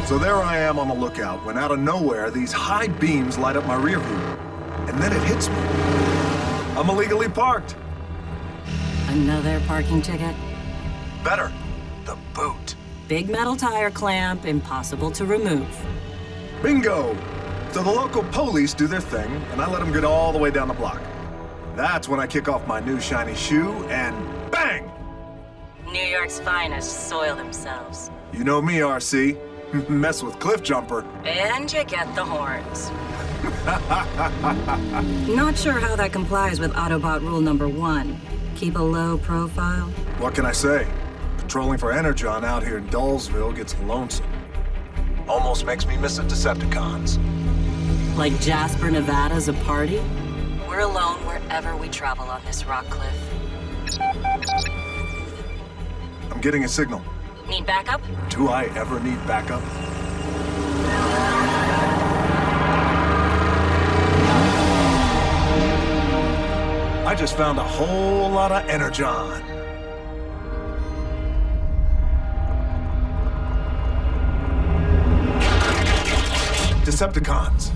So there I am on the lookout when out of nowhere these high beams light up my rear view. And then it hits me. I'm illegally parked. Another parking ticket? Better, the boot. Big metal tire clamp, impossible to remove. Bingo! So the local police do their thing, and I let them get all the way down the block. That's when I kick off my new shiny shoe, and bang! New York's finest soil themselves. You know me, RC. Mess with Cliff Jumper. And you get the horns. Not sure how that complies with Autobot rule number 1. Keep a low profile. What can I say? Patrolling for Energon out here in Dullsville gets lonesome. Almost makes me miss the Decepticons. Like Jasper, Nevada's a party? We're alone wherever we travel on this rock cliff. I'm getting a signal. Need backup? Do I ever need backup? I just found a whole lot of Energon. Decepticons.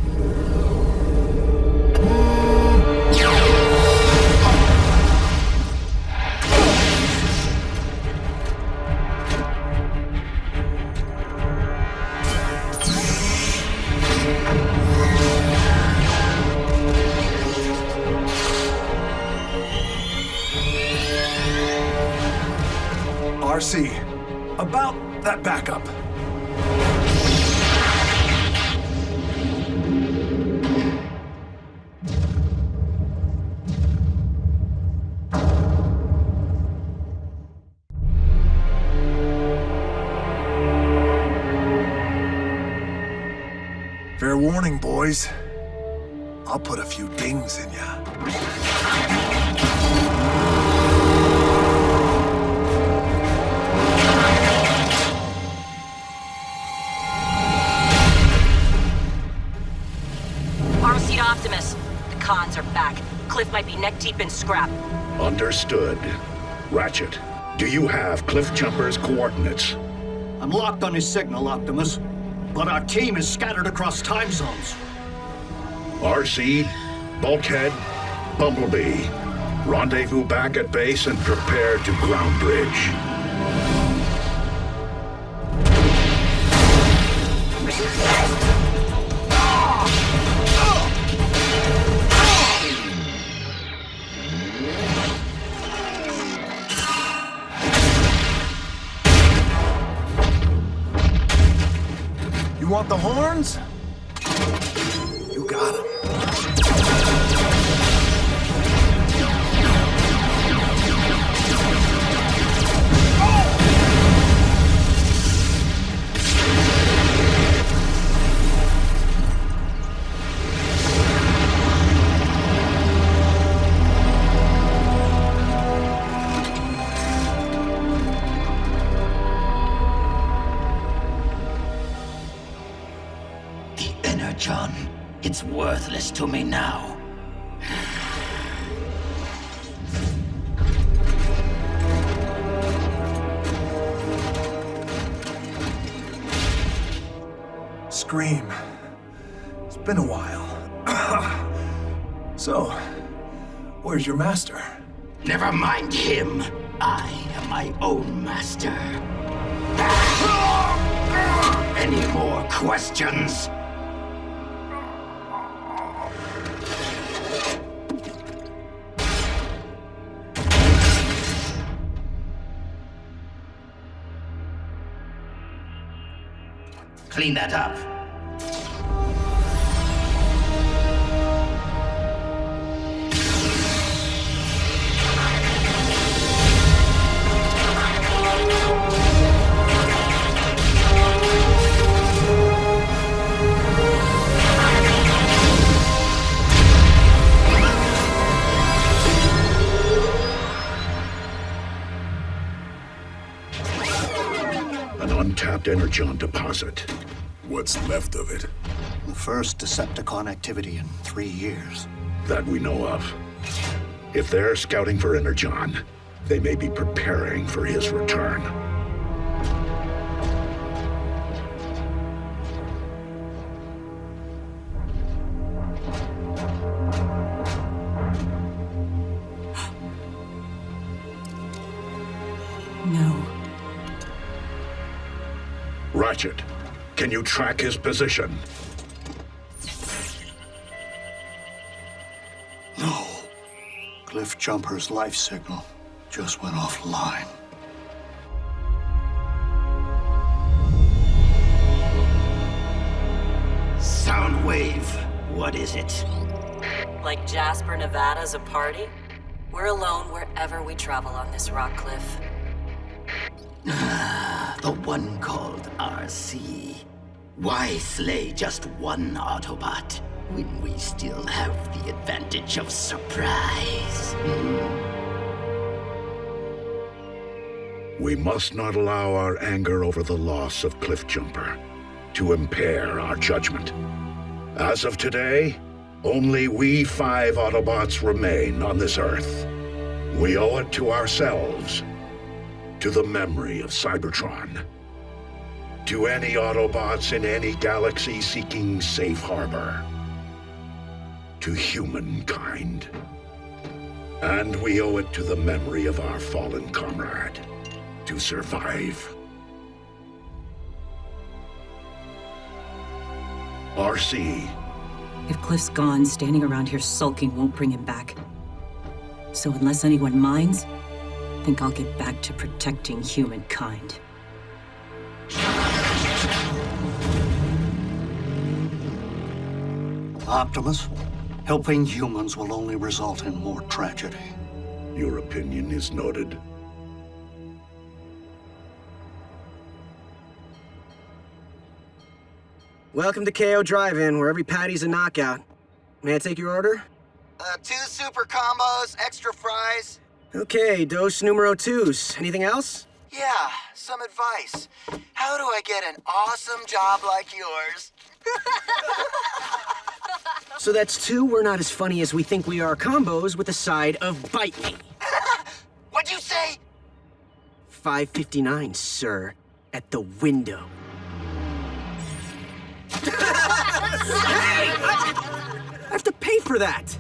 RC, about that backup. Fair warning, boys. I'll put a few dings in ya. RC to Optimus. The cons are back. Cliff might be neck deep in scrap. Understood. Ratchet, do you have Cliff Jumper's coordinates? I'm locked on his signal, Optimus. But our team is scattered across time zones. RC, Bulkhead, Bumblebee. Rendezvous back at base and prepare to ground bridge. You want the horns? You got 'em. Energon, it's worthless to me now. Scream. It's been a while. So, where's your master? Never mind him. I am my own master. Any more questions? Clean that up. An untapped Energon deposit. What's left of it? The first Decepticon activity in 3 years. That we know of. If they're scouting for Energon, they may be preparing for his return. No. Ratchet, can you track his position? No. Cliff Jumper's life signal just went offline. Soundwave, what is it? Like Jasper, Nevada's a party? We're alone wherever we travel on this rock cliff. The one called RC. Why slay just one Autobot when we still have the advantage of surprise? We must not allow our anger over the loss of Cliff Jumper to impair our judgment. As of today, only we 5 Autobots remain on this Earth. We owe it to ourselves, to the memory of Cybertron, to any Autobots in any galaxy seeking safe harbor, to humankind. And we owe it to the memory of our fallen comrade, to survive. RC. If Cliff's gone, standing around here sulking won't bring him back. So unless anyone minds, I think I'll get back to protecting humankind. Optimus, helping humans will only result in more tragedy. Your opinion is noted. Welcome to KO Drive-In, where every patty's a knockout. May I take your order? 2 super combos, extra fries. Okay, dose numero 2s. Anything else? Yeah, some advice. How do I get an awesome job like yours? So that's 2 we're not as funny as we think we are combos with a side of bite me. What'd you say? $5.59, sir. At the window. Hey! I have to pay for that!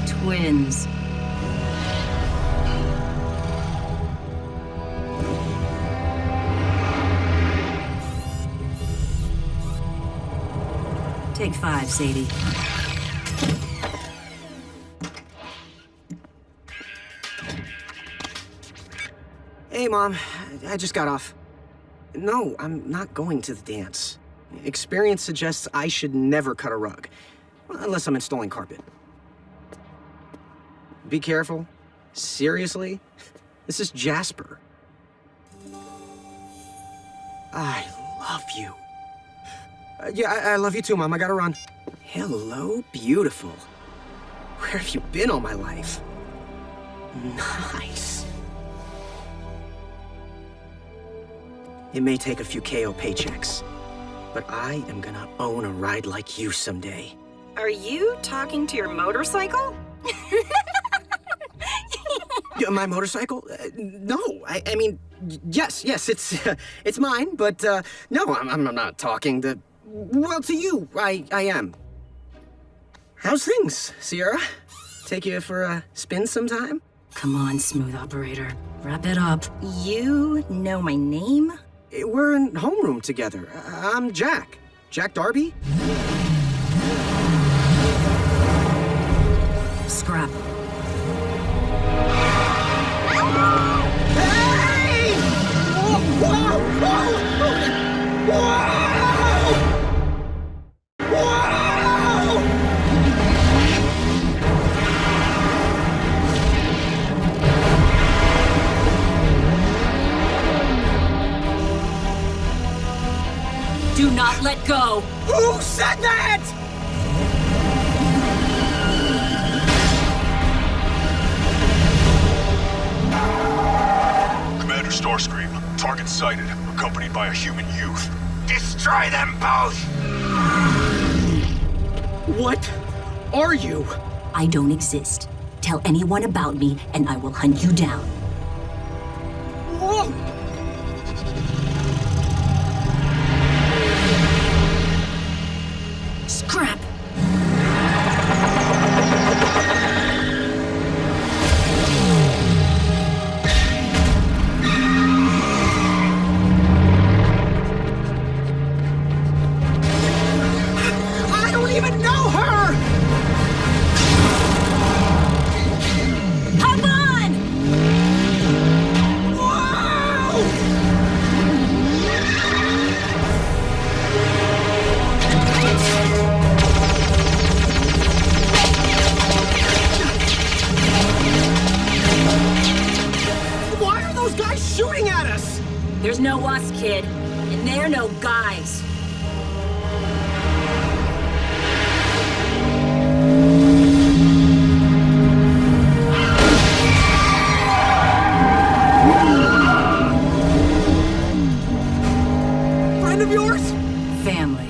Twins. Take 5, Sadie. Hey, Mom. I just got off. No, I'm not going to the dance. Experience suggests I should never cut a rug. Unless I'm installing carpet. Be careful. Seriously? This is Jasper. I love you. Yeah, I love you too, Mom. I gotta run. Hello, beautiful. Where have you been all my life? Nice. It may take a few KO paychecks, but I am gonna own a ride like you someday. Are you talking to your motorcycle? Yeah, my motorcycle? No, I mean, yes, it's mine, but no, I'm not talking to. Well, to you, I am. How's things, Sierra? Take you for a spin sometime? Come on, smooth operator. Wrap it up. You know my name? We're in homeroom together. I'm Jack. Jack Darby? Scrap. Hey! Whoa! Whoa! Do not let go! Who said that? Commander Starscream, target sighted, accompanied by a human youth. Destroy them both! What are you? I don't exist. tell anyone about me, and I will hunt you down. Whoa! Scrap! I don't even know her! Hop on! Whoa! Why are those guys shooting at us? There's no us, kid. And they're no guys. Friend of yours? Family.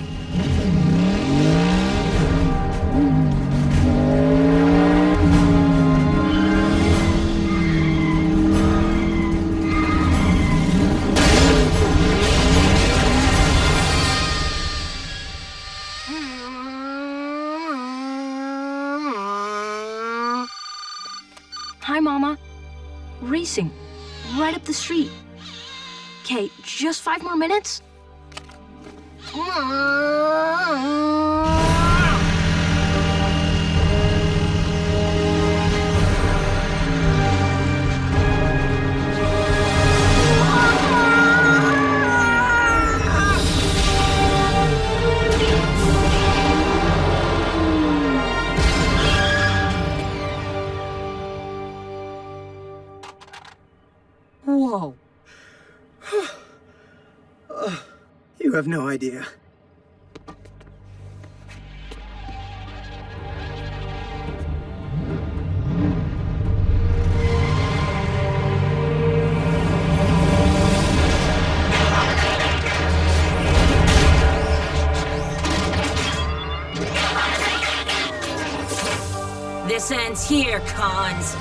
Hi, Mama. Racing. Right up the street. Okay, just 5 more minutes? Whoa. You have no idea. This ends here, cons.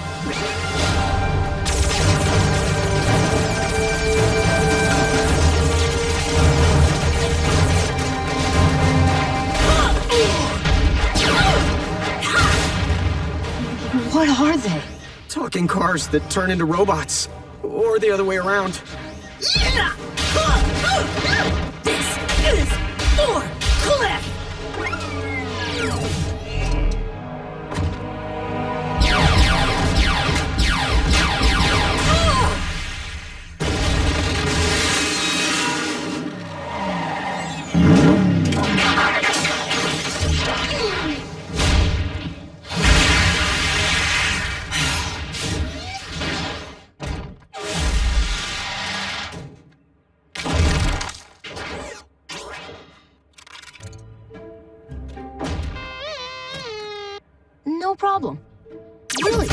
What are they? Talking cars that turn into robots. Or the other way around. This is for Cliff! No problem. Really?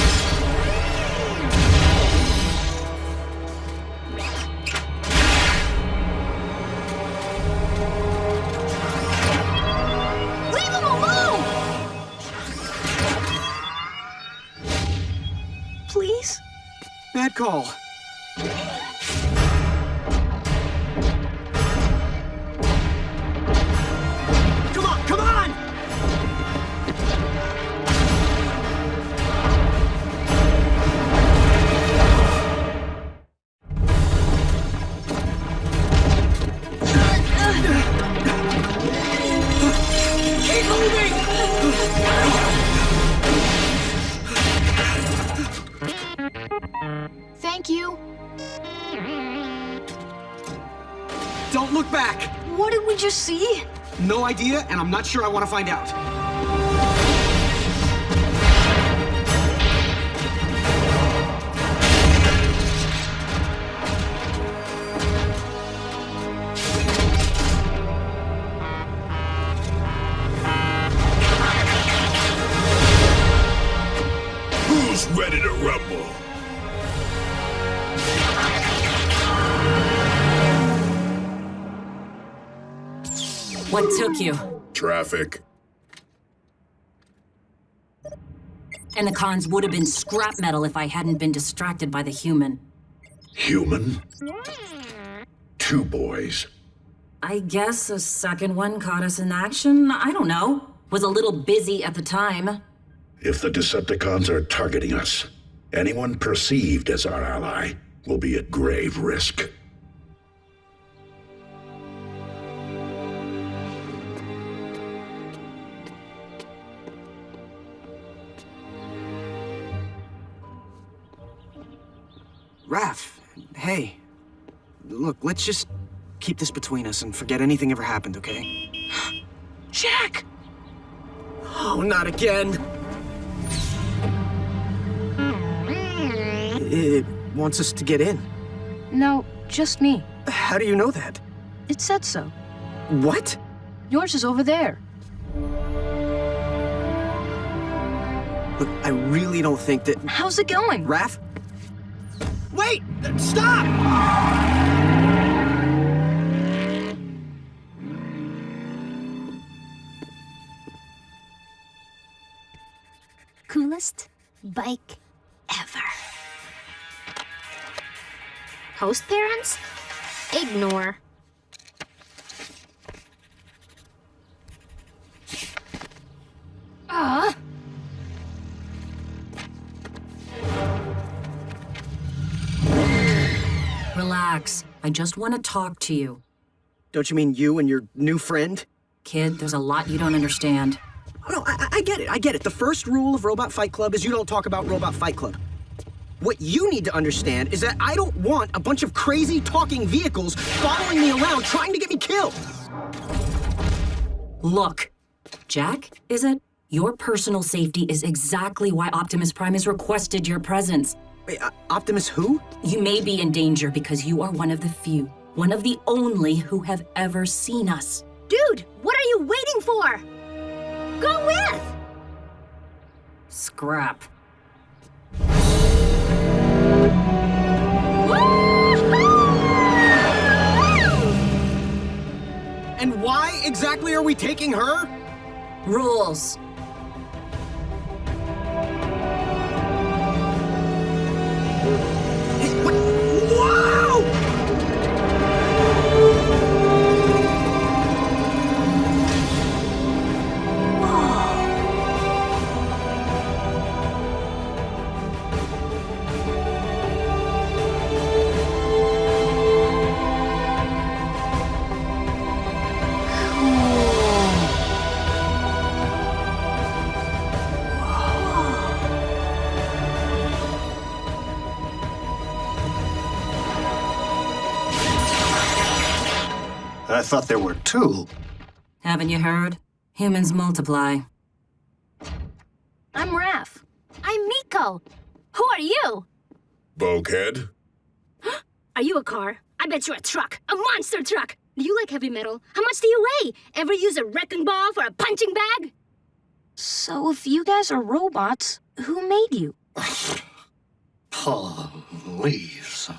Leave him alone! Please? Bad call. Come on, come on! Keep moving! Thank you. Don't look back! What did we just see? No idea, and I'm not sure I want to find out. Who's ready to rumble? What took you? Traffic. And the cons would have been scrap metal if I hadn't been distracted by the human. Human? 2 boys. I guess the second one caught us in action. I don't know. Was a little busy at the time. If the Decepticons are targeting us, anyone perceived as our ally will be at grave risk. Raph, hey. Look, let's just keep this between us and forget anything ever happened, okay? Jack! Oh, not again! It wants us to get in. No, just me. How do you know that? It said so. What? Yours is over there. Look, I really don't think that... How's it going? Raph? Wait! Stop! Coolest bike ever. Host parents? Ignore. Relax. I just want to talk to you. Don't you mean you and your new friend? Kid, there's a lot you don't understand. Oh, no, I get it, I get it. The first rule of Robot Fight Club is you don't talk about Robot Fight Club. What you need to understand is that I don't want a bunch of crazy talking vehicles following me around trying to get me killed. Look, Jack, is it? Your personal safety is exactly why Optimus Prime has requested your presence. Wait, Optimus who? You may be in danger because you are one of the few, one of the only who have ever seen us. Dude, what are you waiting for? Go with! Scrap. And why exactly are we taking her? Rules. Hey, what? Whoa! I thought there were 2. Haven't you heard? Humans multiply. I'm Raph. I'm Miko. Who are you? Bulkhead? Are you a car? I bet you're a truck. A monster truck. Do you like heavy metal? How much do you weigh? Ever use a wrecking ball for a punching bag? So if you guys are robots, who made you? Please.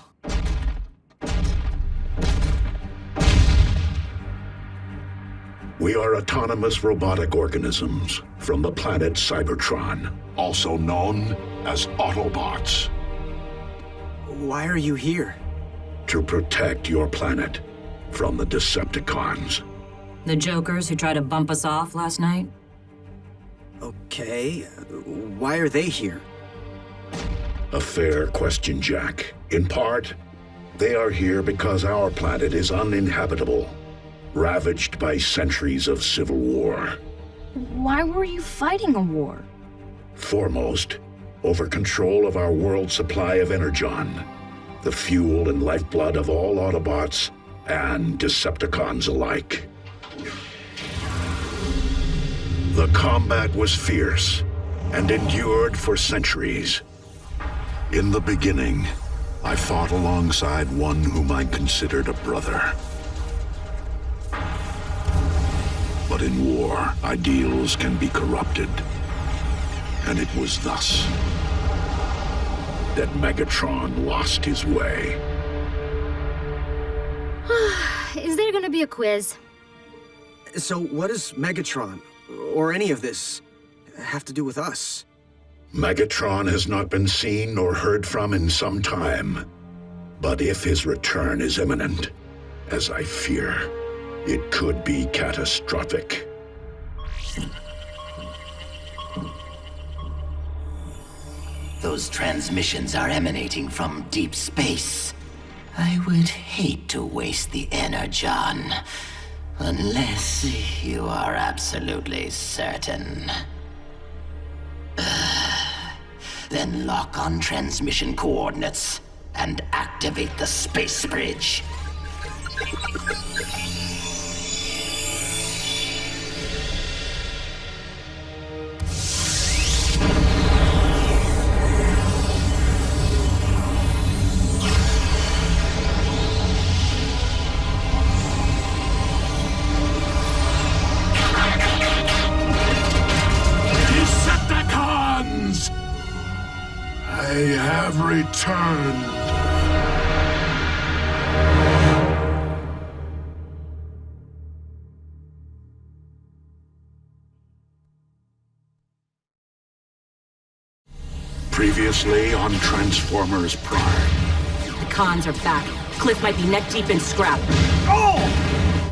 We are autonomous robotic organisms from the planet Cybertron, also known as Autobots, Why are you here? to protect your planet from the Decepticons. The jokers who tried to bump us off last night? Okay, why are they here? A fair question, Jack. In part, they are here because our planet is uninhabitable, ravaged by centuries of civil war. Why were you fighting a war? Foremost, over control of our world supply of Energon, the fuel and lifeblood of all Autobots and Decepticons alike. The combat was fierce and endured for centuries. In the beginning, I fought alongside one whom I considered a brother. But in war, ideals can be corrupted. And it was thus that Megatron lost his way. Is there gonna be a quiz? So what does Megatron, or any of this, have to do with us? Megatron has not been seen nor heard from in some time. But if his return is imminent, as I fear, it could be catastrophic. Those transmissions are emanating from deep space. I would hate to waste the energon, unless you are absolutely certain. Then lock on transmission coordinates and activate the space bridge. Decepticons! I have returned. Previously on Transformers Prime. The cons are back. Cliff might be neck deep in scrap.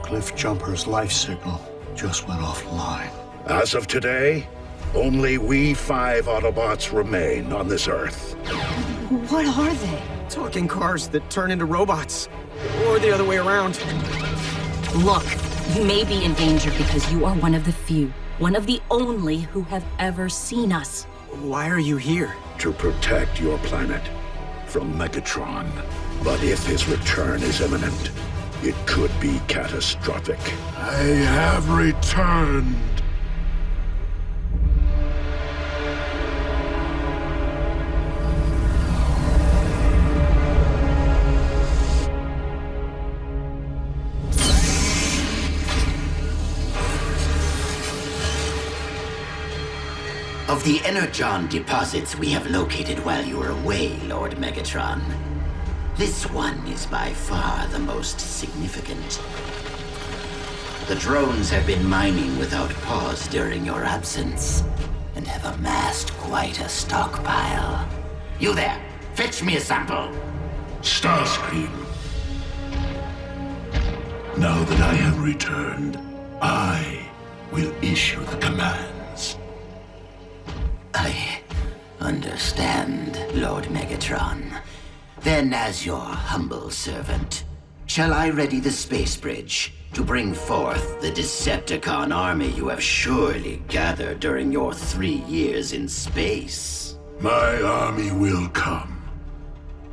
Cliff Jumper's life signal just went offline. As of today, only we 5 Autobots remain on this Earth. What are they? Talking cars that turn into robots. Or the other way around. Look, you may be in danger because you are one of the few, one of the only who have ever seen us. Why are you here? To protect your planet from Megatron. But if his return is imminent, it could be catastrophic. I have returned. Of the energon deposits we have located while you were away, Lord Megatron, this one is by far the most significant. The drones have been mining without pause during your absence, and have amassed quite a stockpile. You there, fetch me a sample. Starscream. Now that I have returned, I will issue the commands. I understand, Lord Megatron. Then, as your humble servant, shall I ready the space bridge to bring forth the Decepticon army you have surely gathered during your 3 years in space? My army will come,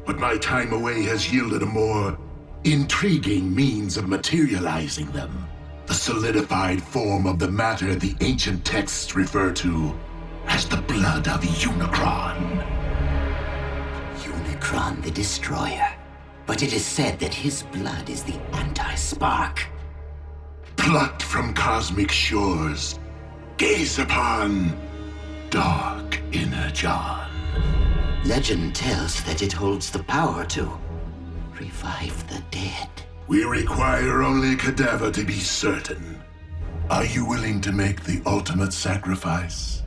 but my time away has yielded a more intriguing means of materializing them. The solidified form of the matter the ancient texts refer to as the blood of Unicron. Unicron the Destroyer. But it is said that his blood is the anti-spark. Plucked from cosmic shores, gaze upon dark energon. Legend tells that it holds the power to revive the dead. We require only cadaver to be certain. Are you willing to make the ultimate sacrifice?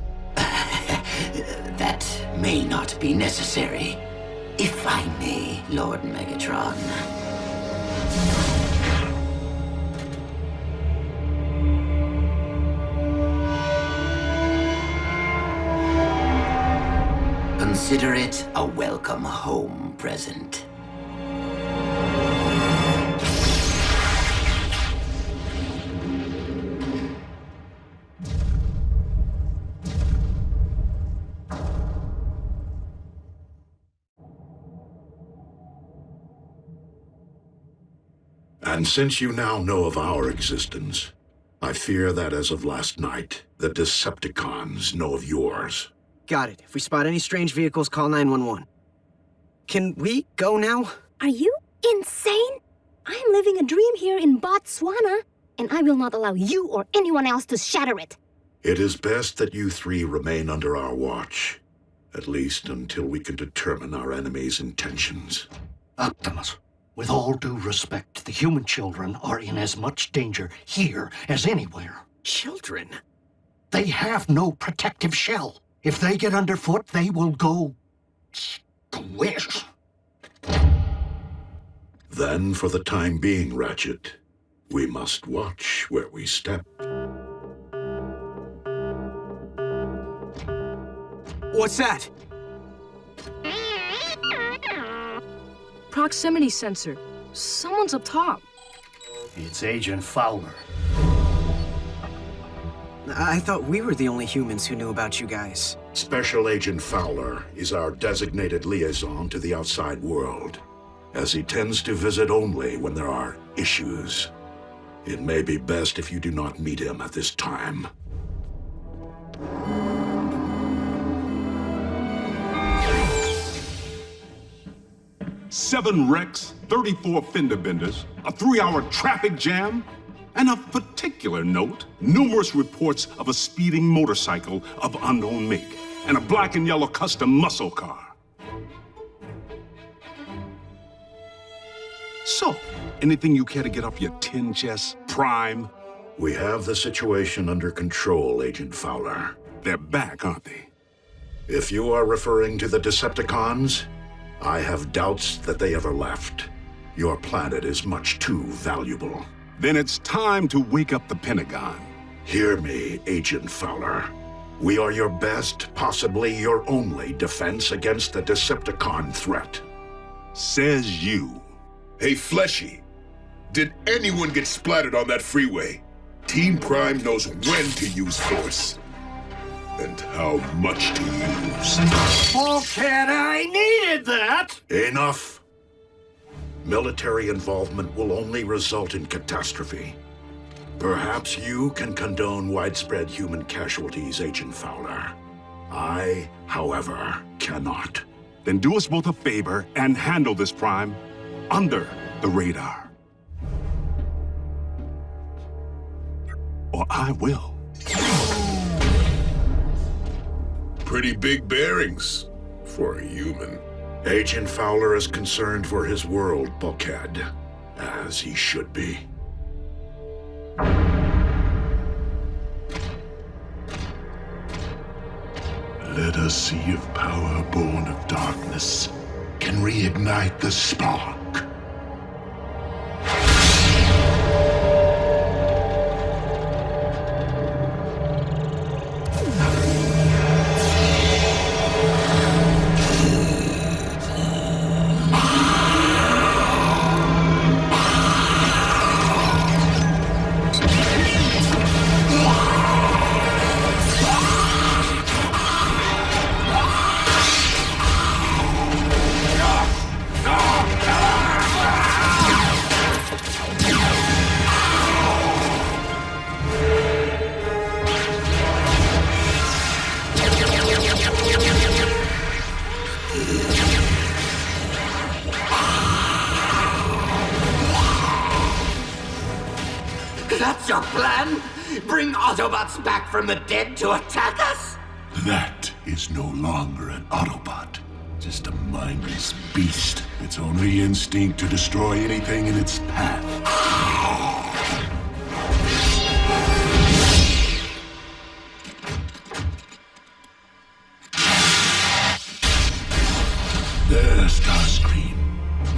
That may not be necessary. If I may, Lord Megatron. Consider it a welcome home present. And since you now know of our existence, I fear that as of last night, the Decepticons know of yours. Got it. If we spot any strange vehicles, call 911. Can we go now? Are you insane? I am living a dream here in Botswana, and I will not allow you or anyone else to shatter it. It is best that you 3 remain under our watch, at least until we can determine our enemy's intentions. Optimus, with all due respect, the human children are in as much danger here as anywhere. Children? They have no protective shell. If they get underfoot, they will go squish. Then, for the time being, Ratchet, we must watch where we step. What's that? Proximity sensor. Someone's up top. It's Agent Fowler. I thought we were the only humans who knew about you guys. Special Agent Fowler is our designated liaison to the outside world, as he tends to visit only when there are issues. It may be best if you do not meet him at this time. Seven wrecks, 34 fender benders, a 3-hour traffic jam, and of particular note, numerous reports of a speeding motorcycle of unknown make, and a black and yellow custom muscle car. So, anything you care to get off your tin chest, Prime? We have the situation under control, Agent Fowler. They're back, aren't they? If you are referring to the Decepticons, I have doubts that they ever left. Your planet is much too valuable. Then it's time to wake up the Pentagon. Hear me, Agent Fowler. We are your best, possibly your only defense against the Decepticon threat. Says you. Hey, Fleshy, did anyone get splattered on that freeway? Team Prime knows when to use force. And how much to use. Oh, kid, I needed that! Enough! Military involvement will only result in catastrophe. Perhaps you can condone widespread human casualties, Agent Fowler. I, however, cannot. Then do us both a favor and handle this, Prime, under the radar. Or I will. Pretty big bearings for a human. Agent Fowler is concerned for his world, Bulkhead, as he should be. Let us see if power born of darkness can reignite the spark. That's your plan? Bring Autobots back from the dead to attack us? That is no longer an Autobot. Just a mindless beast. Its only instinct to destroy anything in its path. There, Starscream.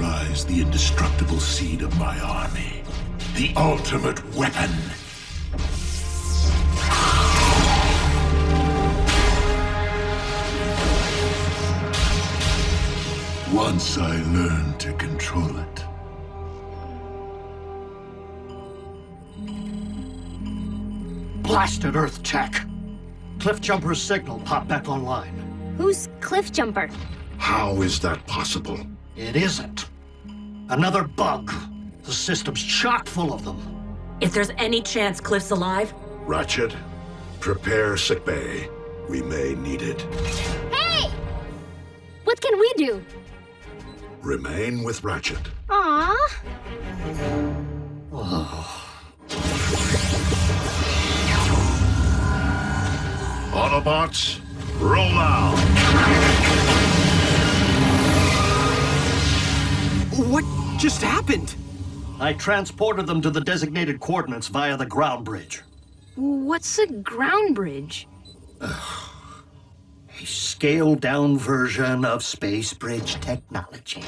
Rise the indestructible seed of my army. The ultimate weapon. Once I learn to control it. Blasted Earth tech. Cliffjumper's signal popped back online. Who's Cliffjumper? How is that possible? It isn't. Another bug. The system's chock full of them. If there's any chance Cliff's alive... Ratchet, prepare sickbay. We may need it. Hey! What can we do? Remain with Ratchet. Aww. Autobots, roll out! What just happened? I transported them to the designated coordinates via the ground bridge. What's a ground bridge? scaled-down version of space bridge technology.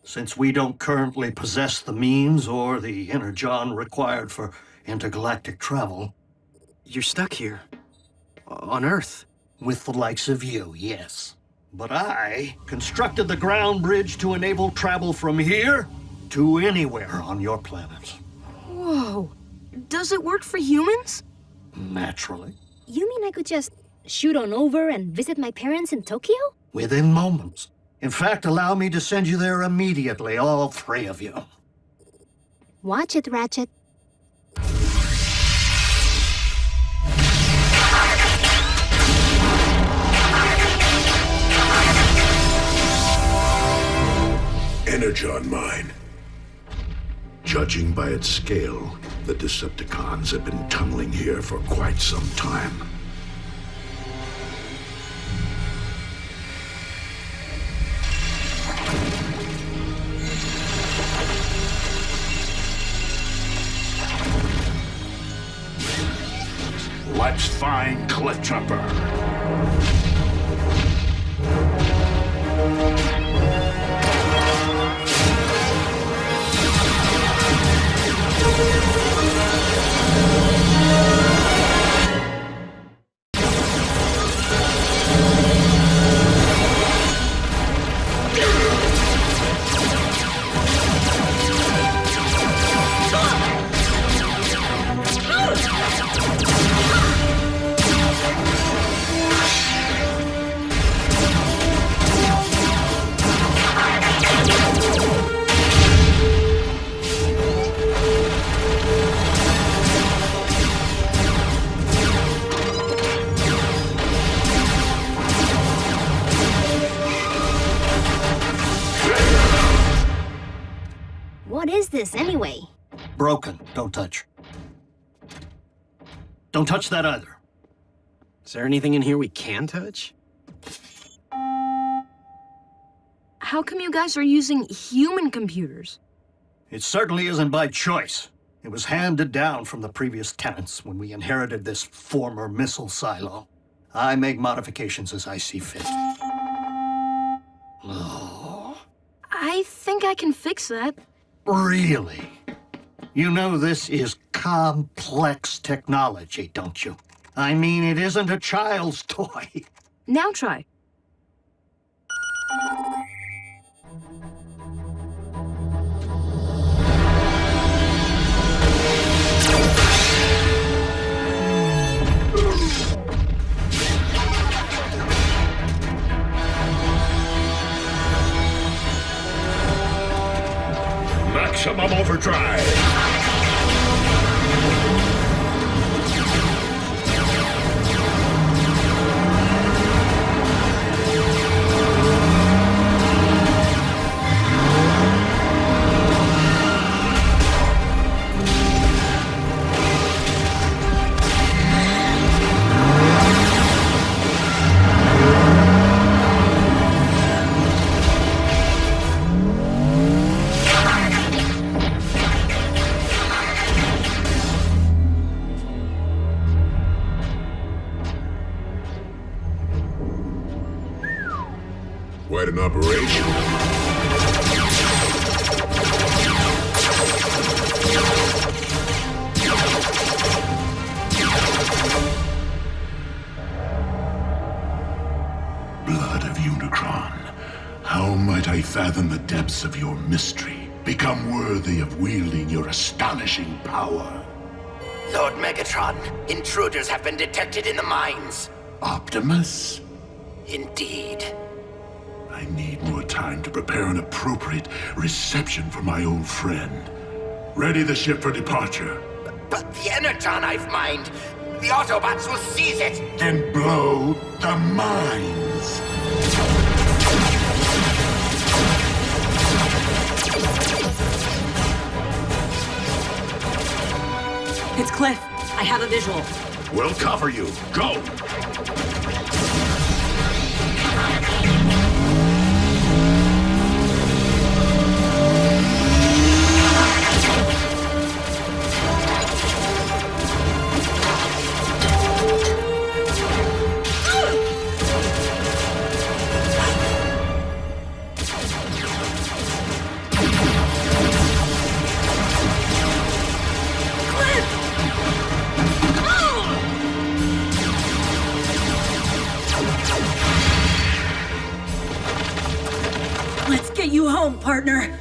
Since we don't currently possess the means or the energon required for intergalactic travel. You're stuck here. On Earth. With the likes of you, yes. But I constructed the ground bridge to enable travel from here to anywhere on your planet. Whoa. Does it work for humans? Naturally. You mean I could just shoot on over and visit my parents in Tokyo? Within moments. In fact, allow me to send you there immediately, all three of you. Watch it, Ratchet. Energon mine. Judging by its scale, the Decepticons have been tunneling here for quite some time. Let's find Cliffjumper. What is this, anyway? Broken. Don't touch. Don't touch that either. Is there anything in here we can touch? How come you guys are using human computers? It certainly isn't by choice. It was handed down from the previous tenants when we inherited this former missile silo. I make modifications as I see fit. Oh. I think I can fix that. Really? You know this is complex technology, don't you? I mean, it isn't a child's toy. Now try. Maximum overdrive! Quite an operation. Blood of Unicron, how might I fathom the depths of your mystery? Become worthy of wielding your astonishing power. Lord Megatron, intruders have been detected in the mines. Optimus? Indeed. I need more time to prepare an appropriate reception for my old friend. Ready the ship for departure. But the Energon I've mined, the Autobots will seize it! Then blow the mines! It's Cliff. I have a visual. We'll cover you. Go! get you home, partner.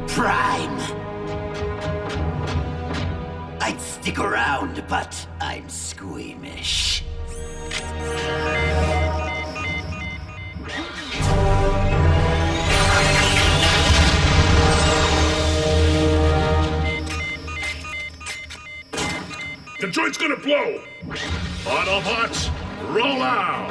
Prime. I'd stick around, but I'm squeamish. The joint's gonna blow! Autobots, roll out!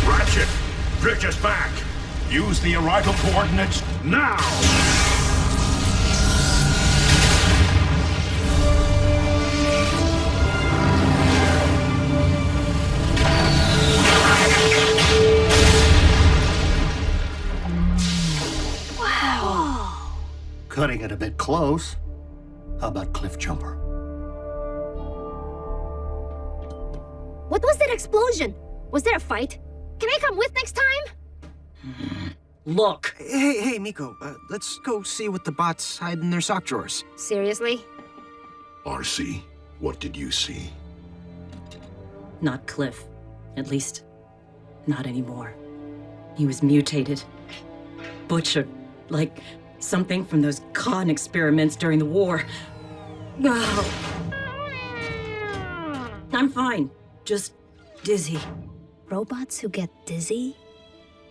Ratchet, bridge us back. Use the arrival coordinates now! Cutting it a bit close. How about Cliff Jumper? What was that explosion? Was there a fight? Can I come with next time? Look. Hey, Miko. Let's go see what the bots hide in their sock drawers. Seriously? RC, what did you see? Not Cliff. At least, not anymore. He was mutated. Butchered. Like something from those Khan experiments during the war. Oh. I'm fine. Just dizzy. Robots who get dizzy?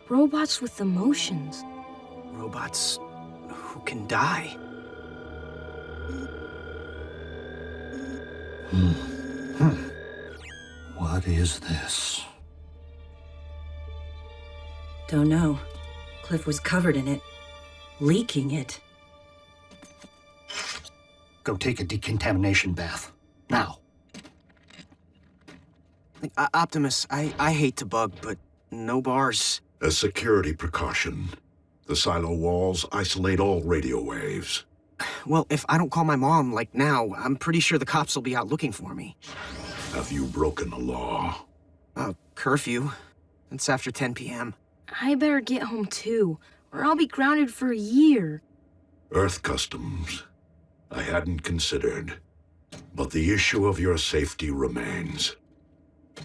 Robots with emotions. Robots who can die. What is this? Don't know. Cliff was covered in it. Leaking it. Go take a decontamination bath. Now. Optimus, I hate to bug, but no bars. A security precaution. The silo walls isolate all radio waves. Well, if I don't call my mom, like now, I'm pretty sure the cops will be out looking for me. Have you broken a law? Curfew. It's after 10 p.m. I better get home too, or I'll be grounded for a year. Earth customs. I hadn't considered. But the issue of your safety remains.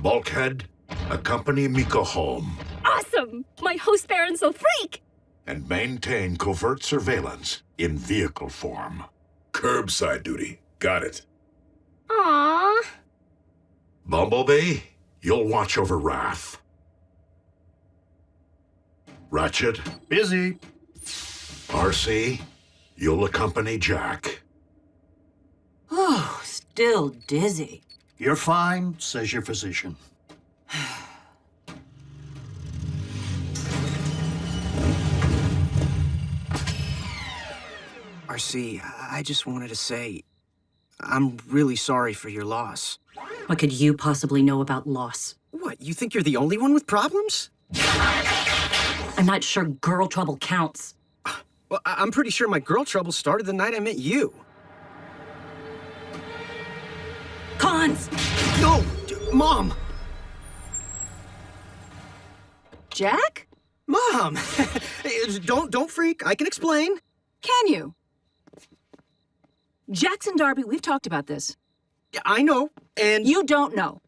Bulkhead, accompany Miko home. Awesome! My host parents will freak! And maintain covert surveillance in vehicle form. Curbside duty. Got it. Aww. Bumblebee, you'll watch over Wrath. Ratchet. Busy. RC, you'll accompany Jack. Oh, still dizzy. You're fine, says your physician. RC, I just wanted to say, I'm really sorry for your loss. What could you possibly know about loss? What, you think you're the only one with problems? I'm not sure girl trouble counts. Well, I'm pretty sure my girl trouble started the night I met you. Cons! No! Mom! Jack? Mom! Don't freak. I can explain. Can you? Jackson Darby, we've talked about this. I know, and... You don't know.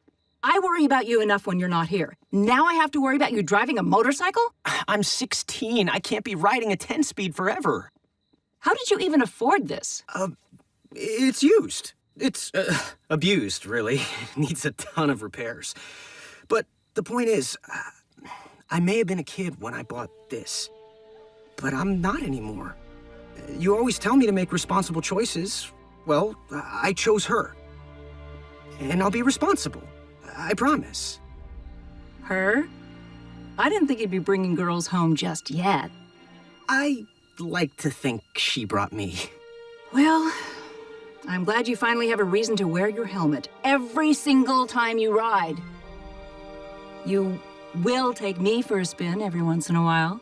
I worry about you enough when you're not here. Now I have to worry about you driving a motorcycle? I'm 16. I can't be riding a 10-speed forever. How did you even afford this? It's used. It's abused, really. It needs a ton of repairs. But the point is, I may have been a kid when I bought this, but I'm not anymore. You always tell me to make responsible choices. Well, I chose her. And I'll be responsible. I promise. Her? I didn't think you'd be bringing girls home just yet. I like to think she brought me. Well, I'm glad you finally have a reason to wear your helmet every single time you ride. You will take me for a spin every once in a while.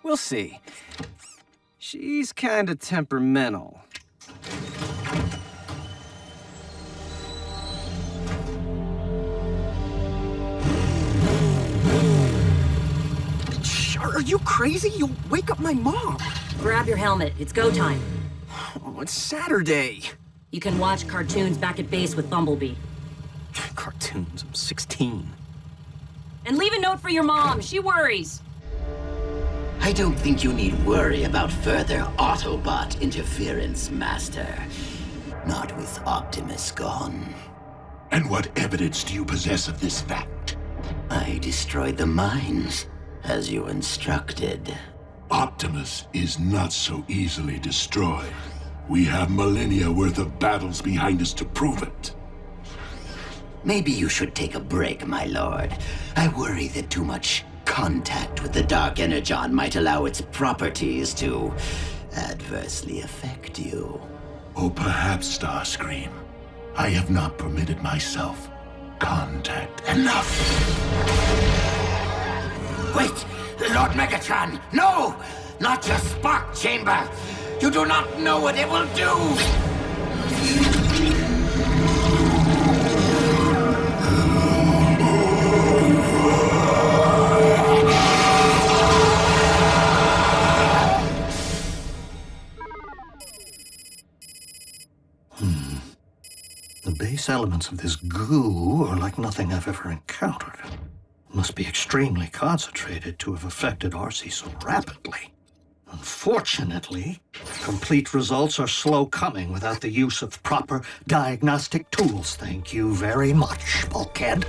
We'll see. She's kinda temperamental. Are you crazy? You'll wake up my mom. Grab your helmet. It's go time. Oh, it's Saturday. You can watch cartoons back at base with Bumblebee. Cartoons. I'm 16. And leave a note for your mom. She worries. I don't think you need worry about further Autobot interference, Master. Not with Optimus gone. And what evidence do you possess of this fact? I destroyed the mines, as you instructed. Optimus is not so easily destroyed. We have millennia worth of battles behind us to prove it. Maybe you should take a break, my lord. I worry that too much contact with the Dark Energon might allow its properties to adversely affect you. Or perhaps, Starscream, I have not permitted myself contact enough. Wait! Lord Megatron! No! Not your spark chamber! You do not know what it will do! The base elements of this goo are like nothing I've ever encountered. Must be extremely concentrated to have affected RC so rapidly. Unfortunately, complete results are slow coming without the use of proper diagnostic tools. Thank you very much, Bulkhead.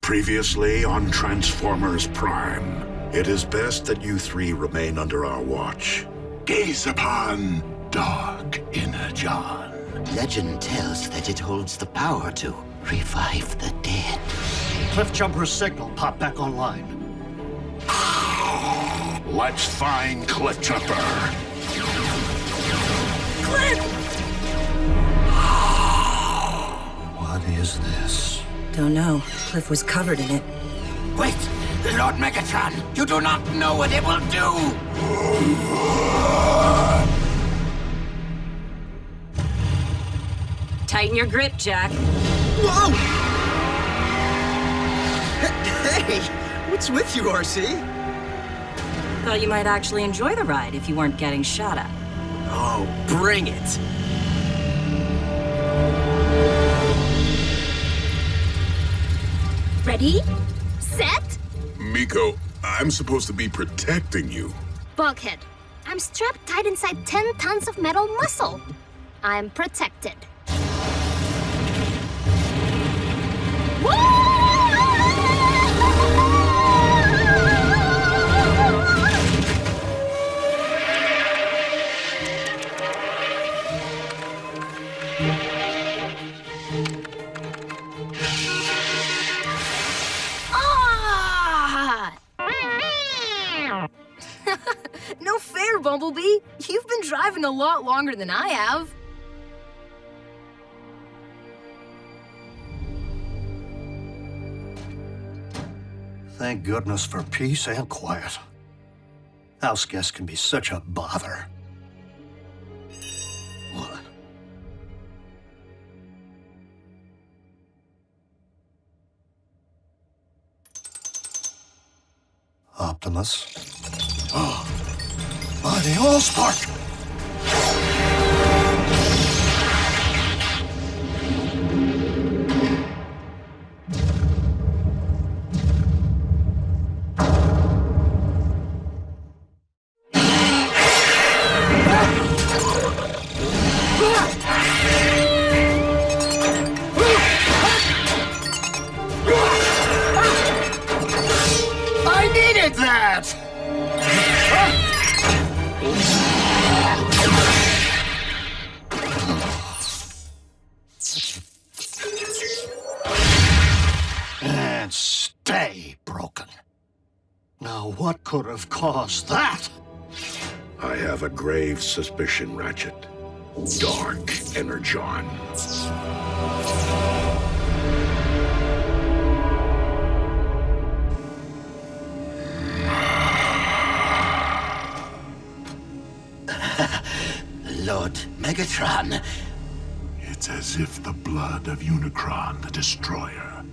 Previously on Transformers Prime, it is best that you three remain under our watch. Gaze upon Dark Energon. Legend tells that it holds the power to revive the dead. Cliffjumper's signal popped back online. Let's find Cliffjumper. What is this? Don't know. Cliff was covered in it. Wait! Lord Megatron! You do not know what it will do! Tighten your grip, Jack. Whoa! Hey! What's with you, RC? Thought you might actually enjoy the ride if you weren't getting shot at. Oh, bring it! Ready? Set? Miko, I'm supposed to be protecting you. Bulkhead. I'm strapped tight inside 10 tons of metal muscle. I'm protected. No fair, Bumblebee. You've been driving a lot longer than I have. Thank goodness for peace and quiet. House guests can be such a bother. What? Optimus. Oh, by the Allspark! and stay broken. Now, what could have caused that? I have a grave suspicion, Ratchet. Dark Energon. Lord Megatron. It's as if the blood of Unicron, the Destroyer,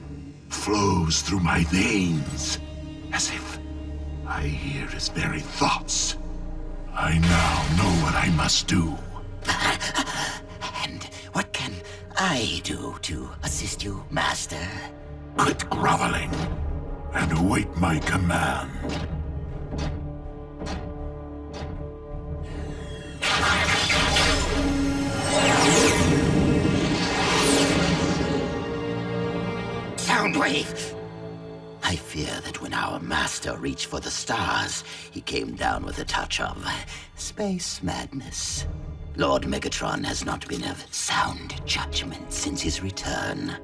flows through my veins. As if I hear his very thoughts. I now know what I must do. And what can I do to assist you, Master? Quit groveling and await my command. Soundwave! I fear that when our master reached for the stars, he came down with a touch of space madness. Lord Megatron has not been of sound judgment since his return.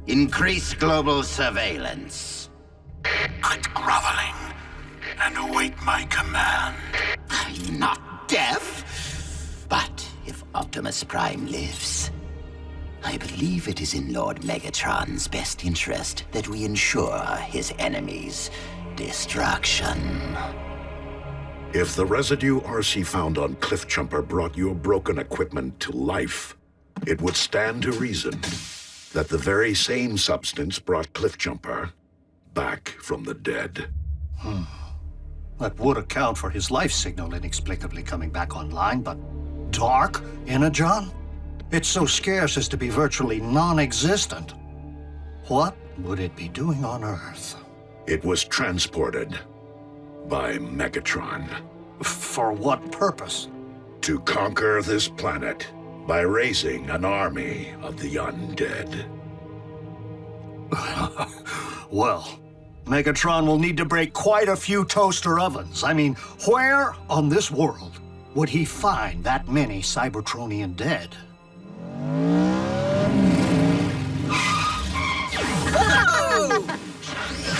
Increase global surveillance. Quit groveling and await my command. I'm not deaf. But if Optimus Prime lives, I believe it is in Lord Megatron's best interest that we ensure his enemies' destruction. If the residue RC found on Cliffjumper brought your broken equipment to life, it would stand to reason that the very same substance brought Cliffjumper back from the dead. That would account for his life signal inexplicably coming back online, but Dark Energon? It's so scarce as to be virtually non-existent. What would it be doing on Earth? It was transported by Megatron. For what purpose? To conquer this planet by raising an army of the undead. Well, Megatron will need to break quite a few toaster ovens. I mean, where on this world would he find that many Cybertronian dead? Whoa!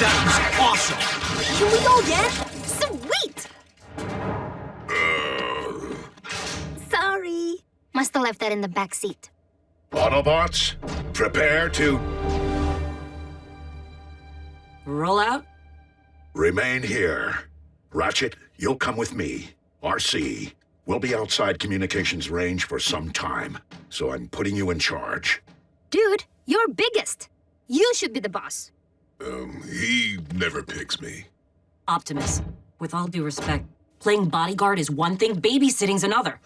That was awesome! Can we go again? Sweet! Sorry. Must have left that in the back seat. Autobots, prepare to Roll out? remain here. Ratchet, you'll come with me. RC, we'll be outside communications range for some time, so I'm putting you in charge. Dude, you're biggest. You should be the boss. He never picks me. Optimus, with all due respect, playing bodyguard is one thing, babysitting's another.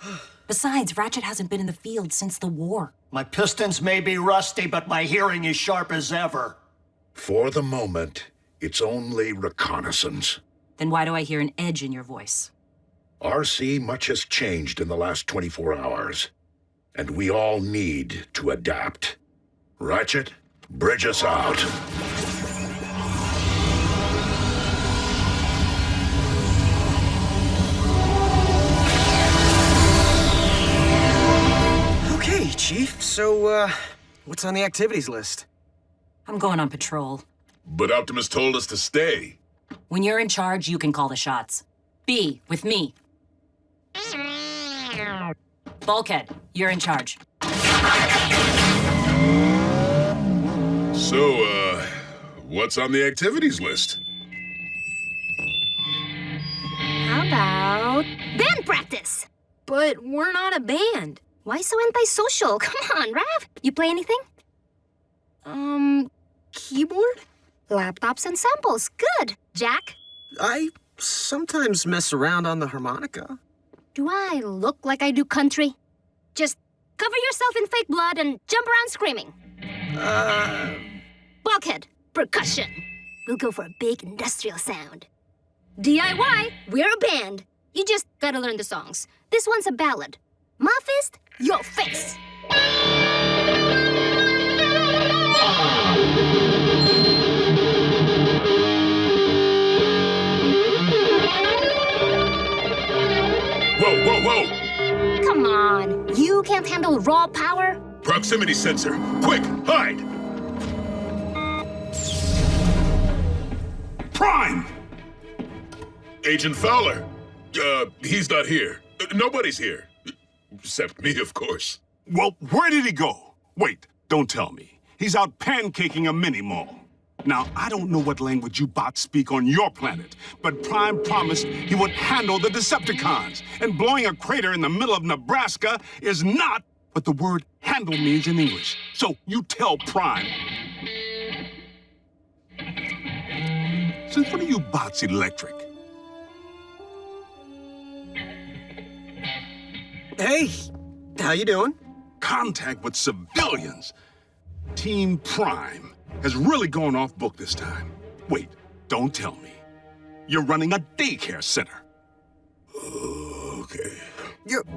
Besides, Ratchet hasn't been in the field since the war. My pistons may be rusty, but my hearing is sharp as ever. For the moment, it's only reconnaissance. Then why do I hear an edge in your voice? RC, much has changed in the last 24 hours, and we all need to adapt. Ratchet, bridge us out. Okay, Chief. So, what's on the activities list? I'm going on patrol. But Optimus told us to stay. When you're in charge, you can call the shots. B, with me. Bulkhead, you're in charge. So, what's on the activities list? How about band practice? But we're not a band. Why so antisocial? Come on, Rav. You play anything? Keyboard? Laptops and samples. Good. Jack? I sometimes mess around on the harmonica. Do I look like I do country? Just cover yourself in fake blood and jump around screaming. Bulkhead, percussion. We'll go for a big industrial sound. DIY, we're a band. You just gotta learn the songs. This one's a ballad. My fist, your face. Whoa, whoa, whoa! Come on, you can't handle raw power? Proximity sensor, quick, hide! Agent Fowler. He's not here. Nobody's here. Except me, of course. Well, where did he go? Wait, don't tell me. He's out pancaking a mini-mall. Now, I don't know what language you bots speak on your planet, but Prime promised he would handle the Decepticons, and blowing a crater in the middle of Nebraska is not what the word handle means in English. So you tell Prime. Since when are you bots electric? Hey, how you doing? Contact with civilians. Team Prime has really gone off book this time. Wait, don't tell me. You're running a daycare center. Okay.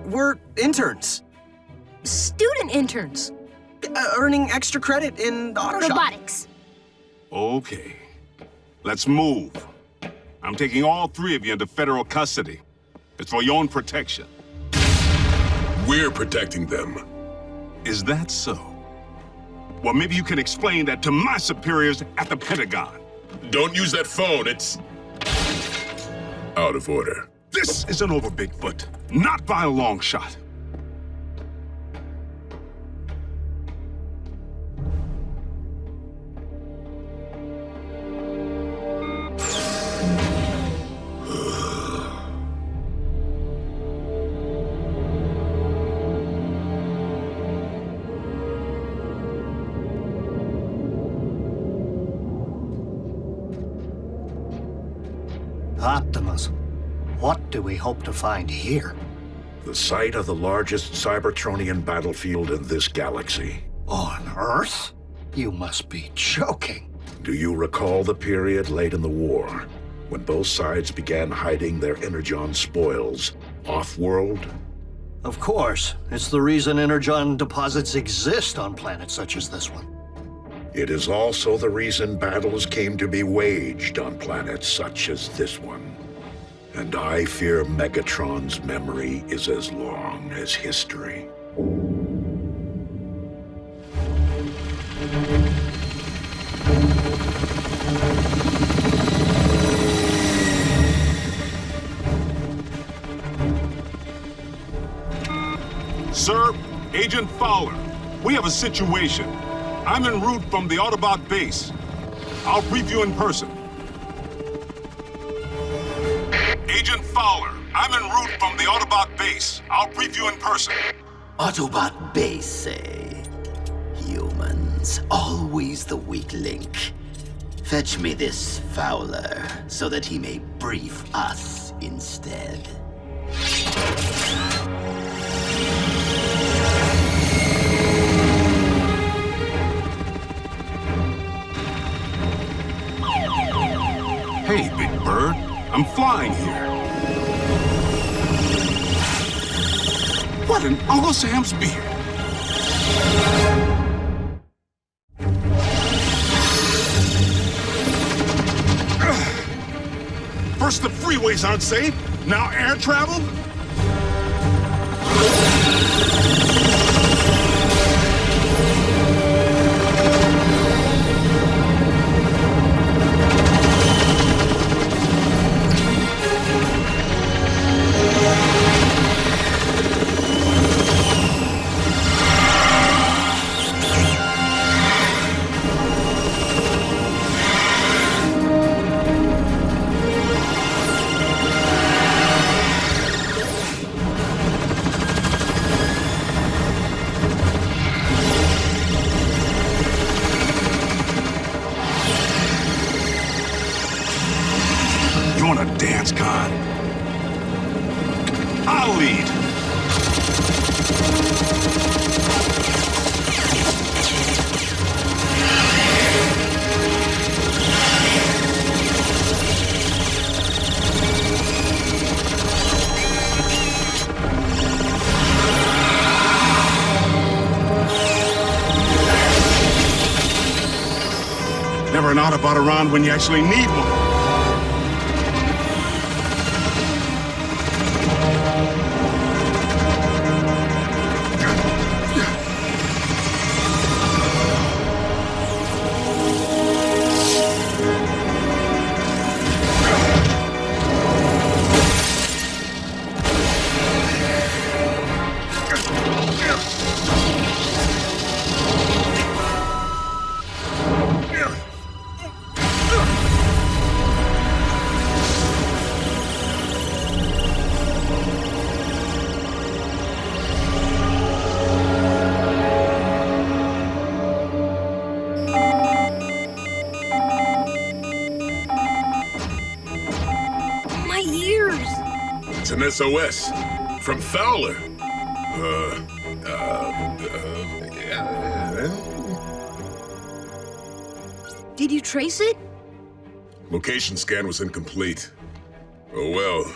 We're interns. Student interns. Earning extra credit in auto shop. Robotics. Okay. Let's move. I'm taking all three of you into federal custody. It's for your own protection. We're protecting them. Is that so? Well, maybe you can explain that to my superiors at the Pentagon. Don't use that phone. It's out of order. This isn't over, Bigfoot. Not by a long shot. Optimus, what do we hope to find here? The site of the largest Cybertronian battlefield in this galaxy. On Earth? You must be joking. Do you recall the period late in the war, when both sides began hiding their Energon spoils off-world? Of course. It's the reason Energon deposits exist on planets such as this one. It is also the reason battles came to be waged on planets such as this one. And I fear Megatron's memory is as long as history. Sir, Agent Fowler, we have a situation. I'm en route from the Autobot base. I'll brief you in person. Agent Fowler, I'm en route from the Autobot base. I'll brief you in person. Autobot base, eh? Humans, always the weak link. Fetch me this Fowler, so that he may brief us instead. Hey, Big Bird. I'm flying here. What in Uncle Sam's beard? First the freeways aren't safe, now air travel? You want to dance, Khan? I'll lead. Never an Autobot around when you actually need one. It's an SOS from Fowler. Did you trace it? Location scan was incomplete. Oh well.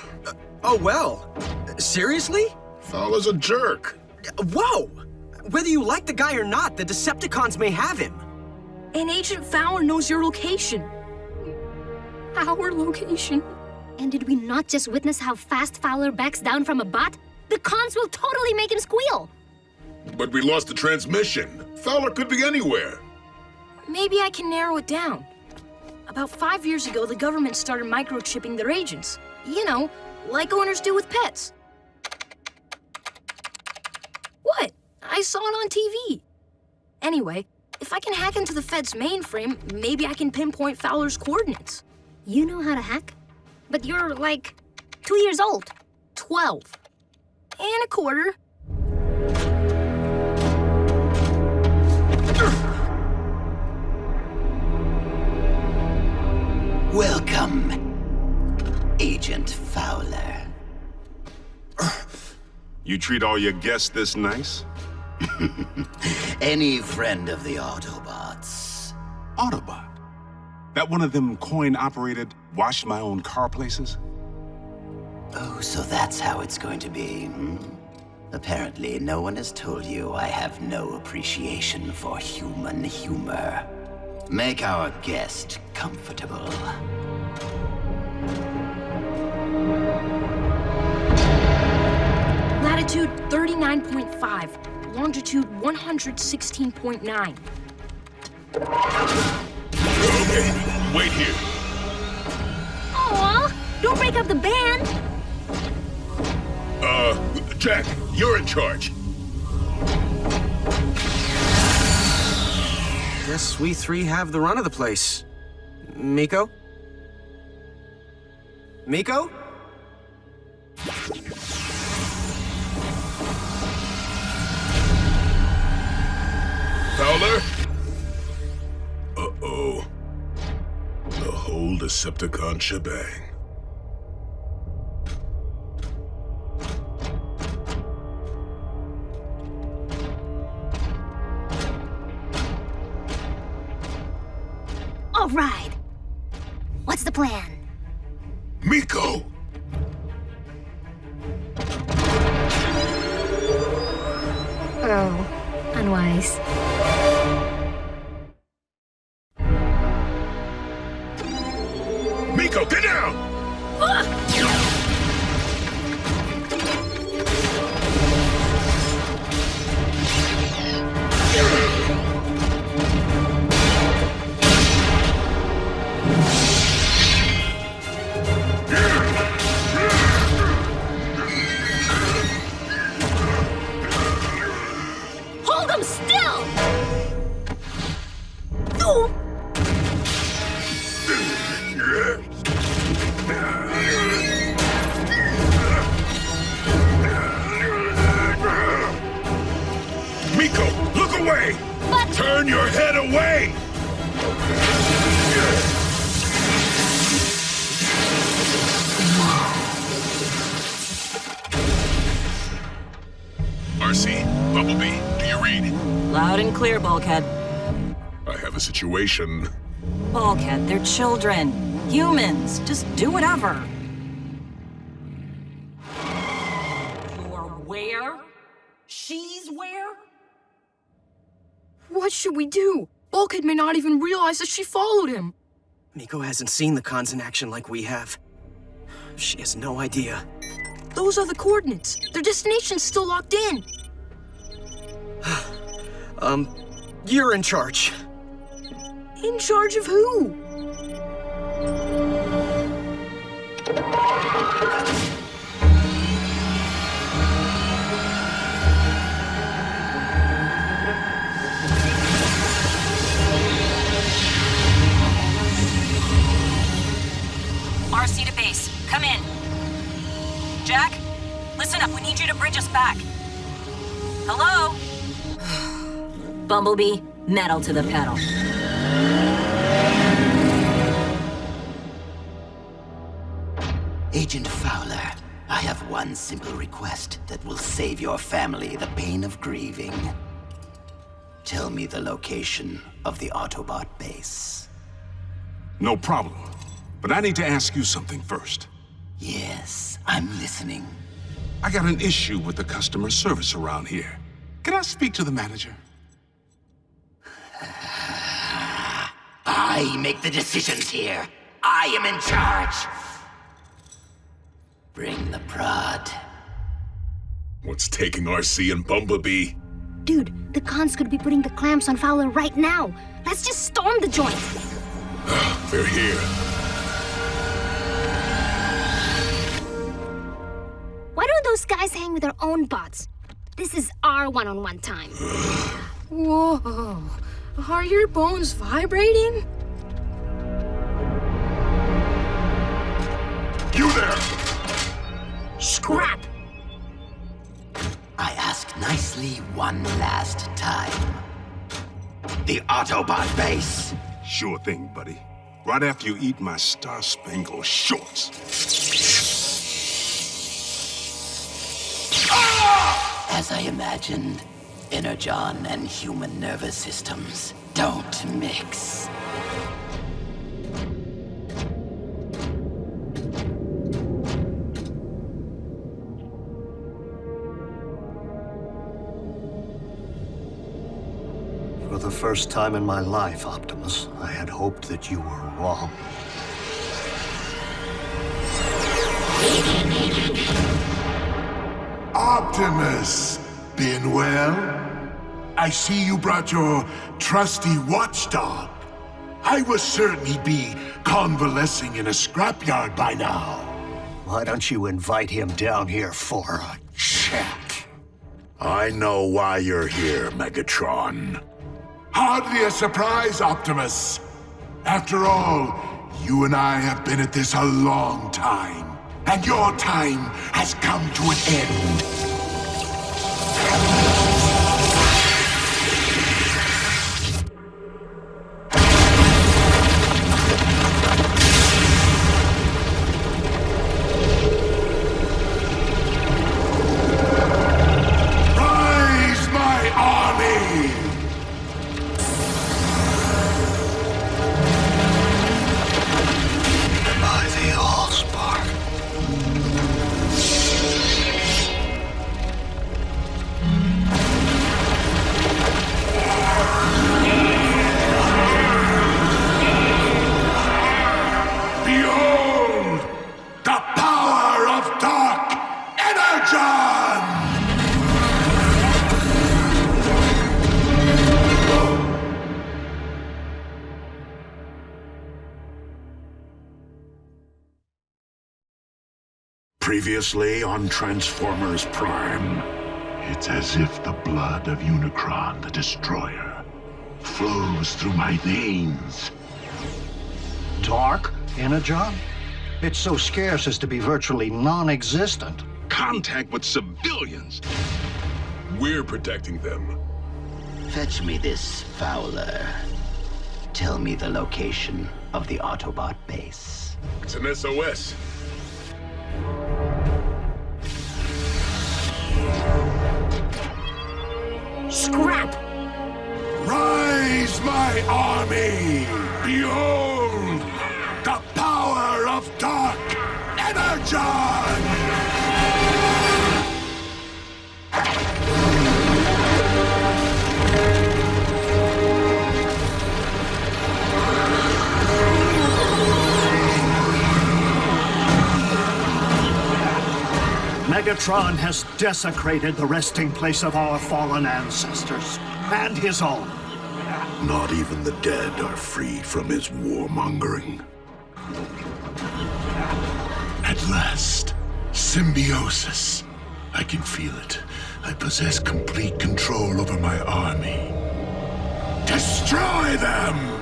Oh well? Seriously? Fowler's a jerk. Whoa! Whether you like the guy or not, the Decepticons may have him. And Agent Fowler knows your location. Our location? And did we not just witness how fast Fowler backs down from a bot? The cons will totally make him squeal. But we lost the transmission. Fowler could be anywhere. Maybe I can narrow it down. About 5 years ago, the government started microchipping their agents. You know, like owners do with pets. What? I saw it on TV. Anyway, if I can hack into the Fed's mainframe, maybe I can pinpoint Fowler's coordinates. You know how to hack? But you're, like, 2 years old. 12. And a quarter. Welcome, Agent Fowler. You treat all your guests this nice? Any friend of the Autobots. Autobot? That one of them coin-operated, wash-my-own-car places? Oh, so that's how it's going to be, hmm? Apparently, no one has told you I have no appreciation for human humor. Make our guest comfortable. Latitude 39.5, longitude 116.9. Okay, wait here. Aw, don't break up the band. Jack, you're in charge. Guess we three have the run of the place. Miko? Miko? Fowler? Uh-oh. The whole Decepticon shebang. All right. What's the plan? Miko! Oh, unwise. Miko, get down! Hold him still! No! Miko, look away! But... Turn your head away! RC, Bumblebee, do you read? Loud and clear, Bulkhead. I have a situation. Bulkhead, they're children. Humans. Just do whatever. You're where? She's where? What should we do? Bulkhead may not even realize that she followed him. Miko hasn't seen the cons in action like we have. She has no idea. Those are the coordinates. Their destination's still locked in. You're in charge. In charge of who? RC to base. Come in. Jack, listen up. We need you to bridge us back. Hello? Bumblebee, metal to the pedal. Agent Fowler, I I have one simple request that will save your family the pain of grieving. Tell me the location of the Autobot base. No problem. But I need to ask you something first. Yes, I'm listening. I got an issue with the customer service around here. Can I speak to the manager? I make the decisions here. I am in charge. Bring the prod. What's taking RC and Bumblebee? Dude, the cons could be putting the clamps on Fowler right now. Let's just storm the joint. They're here. Why don't those guys hang with their own bots? This is our one-on-one time. Whoa. Are your bones vibrating? You there! Scrap! I ask nicely one last time. The Autobot base. Sure thing, buddy. Right after you eat my Star-Spangled Shorts. As I imagined, Energon and human nervous systems don't mix. For the first time in my life, Optimus, I had hoped that you were wrong. Optimus, been well? I see you brought your trusty watchdog. I will certainly be convalescing in a scrapyard by now. Why don't you invite him down here for a chat? I know why you're here, Megatron. Hardly a surprise, Optimus. After all, you and I have been at this a long time, and your time has come to an end. Previously on Transformers Prime. It's as if the blood of Unicron, the Destroyer, flows through my veins. Dark Energon? It's so scarce as to be virtually non-existent. Contact with civilians. We're protecting them. Fetch me this Fowler. Tell me the location of the Autobot base. It's an SOS. Scrap! Rise, my army! Behold, the power of Dark Energon! Megatron has desecrated the resting place of our fallen ancestors, and his own. Not even the dead are free from his warmongering. At last, symbiosis. I can feel it. I possess complete control over my army. Destroy them!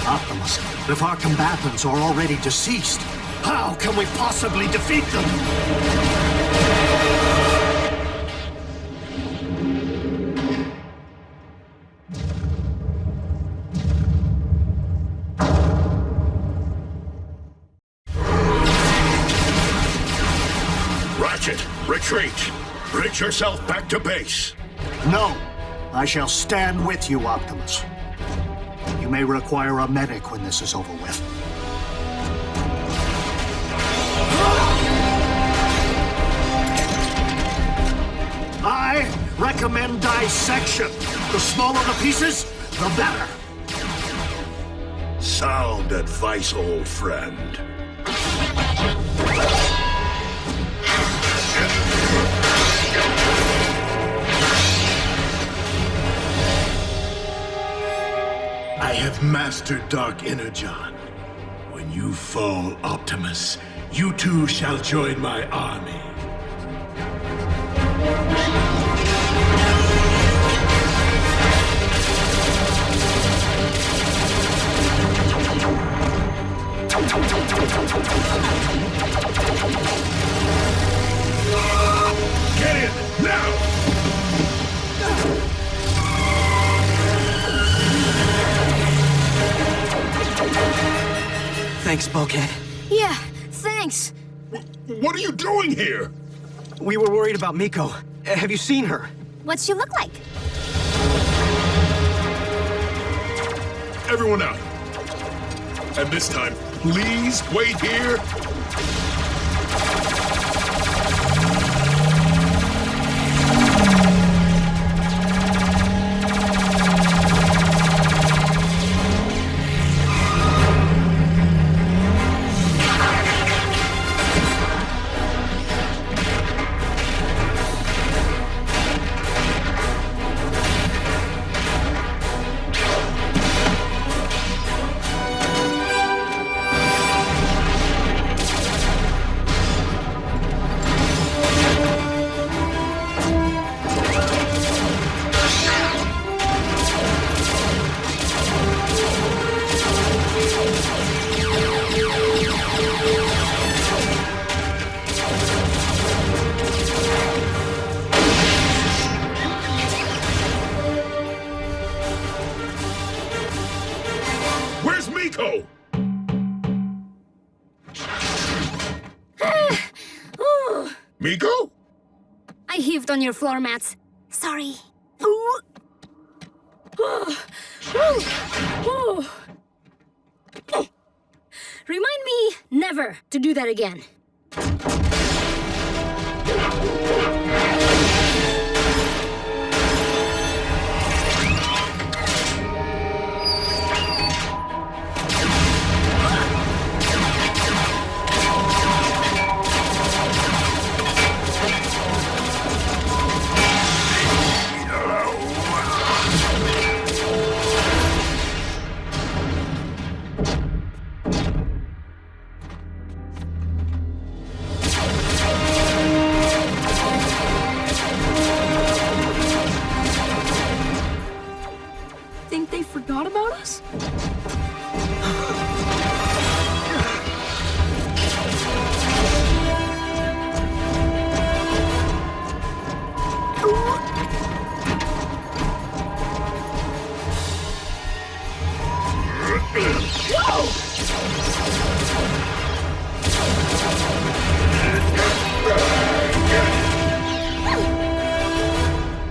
Optimus, if our combatants are already deceased, how can we possibly defeat them? Ratchet, retreat! Bridge yourself back to base! No! I shall stand with you, Optimus. You may require a medic when this is over with. I recommend dissection. The smaller the pieces, the better. Sound advice, old friend. I have mastered Dark Energon. When you fall, Optimus, you too shall join my army. Get in, now! Thanks, Bulkhead. Yeah, thanks. What are you doing here? We were worried about Miko. Have you seen her? What's she look like? Everyone out. And this time, please wait here. Where's Miko? Miko? I heaved on your floor mats. Sorry. Remind me never to do that again. Think they forgot about us?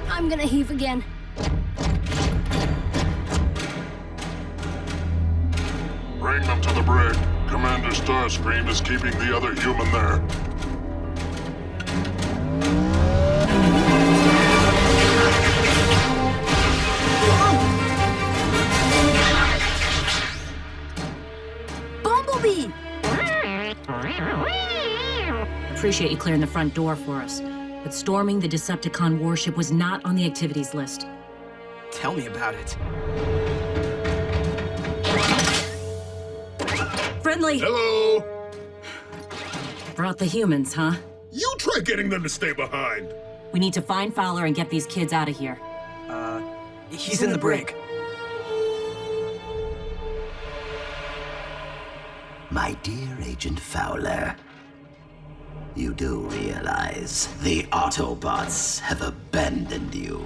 I'm gonna heave again. Bring them to the brig. Commander Starscream is keeping the other human there. Bumblebee! Appreciate you clearing the front door for us. But storming the Decepticon warship was not on the activities list. Tell me about it. Friendly! Hello? Brought the humans, huh? You try getting them to stay behind. We need to find Fowler and get these kids out of here. He's in the brig. My dear Agent Fowler, You do realize the Autobots have abandoned you.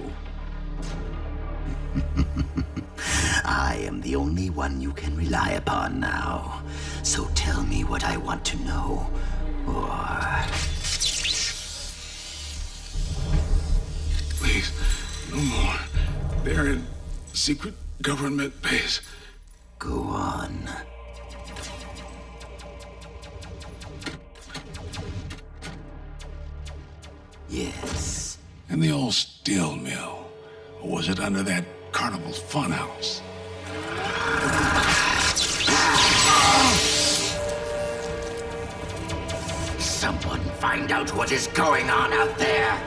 I am the only one you can rely upon now. So tell me what I want to know, or... Please, no more. They're in secret government base. Go on. Yes. In the old steel mill. Or was it under that Carnival's funhouse? Someone find out what is going on out there.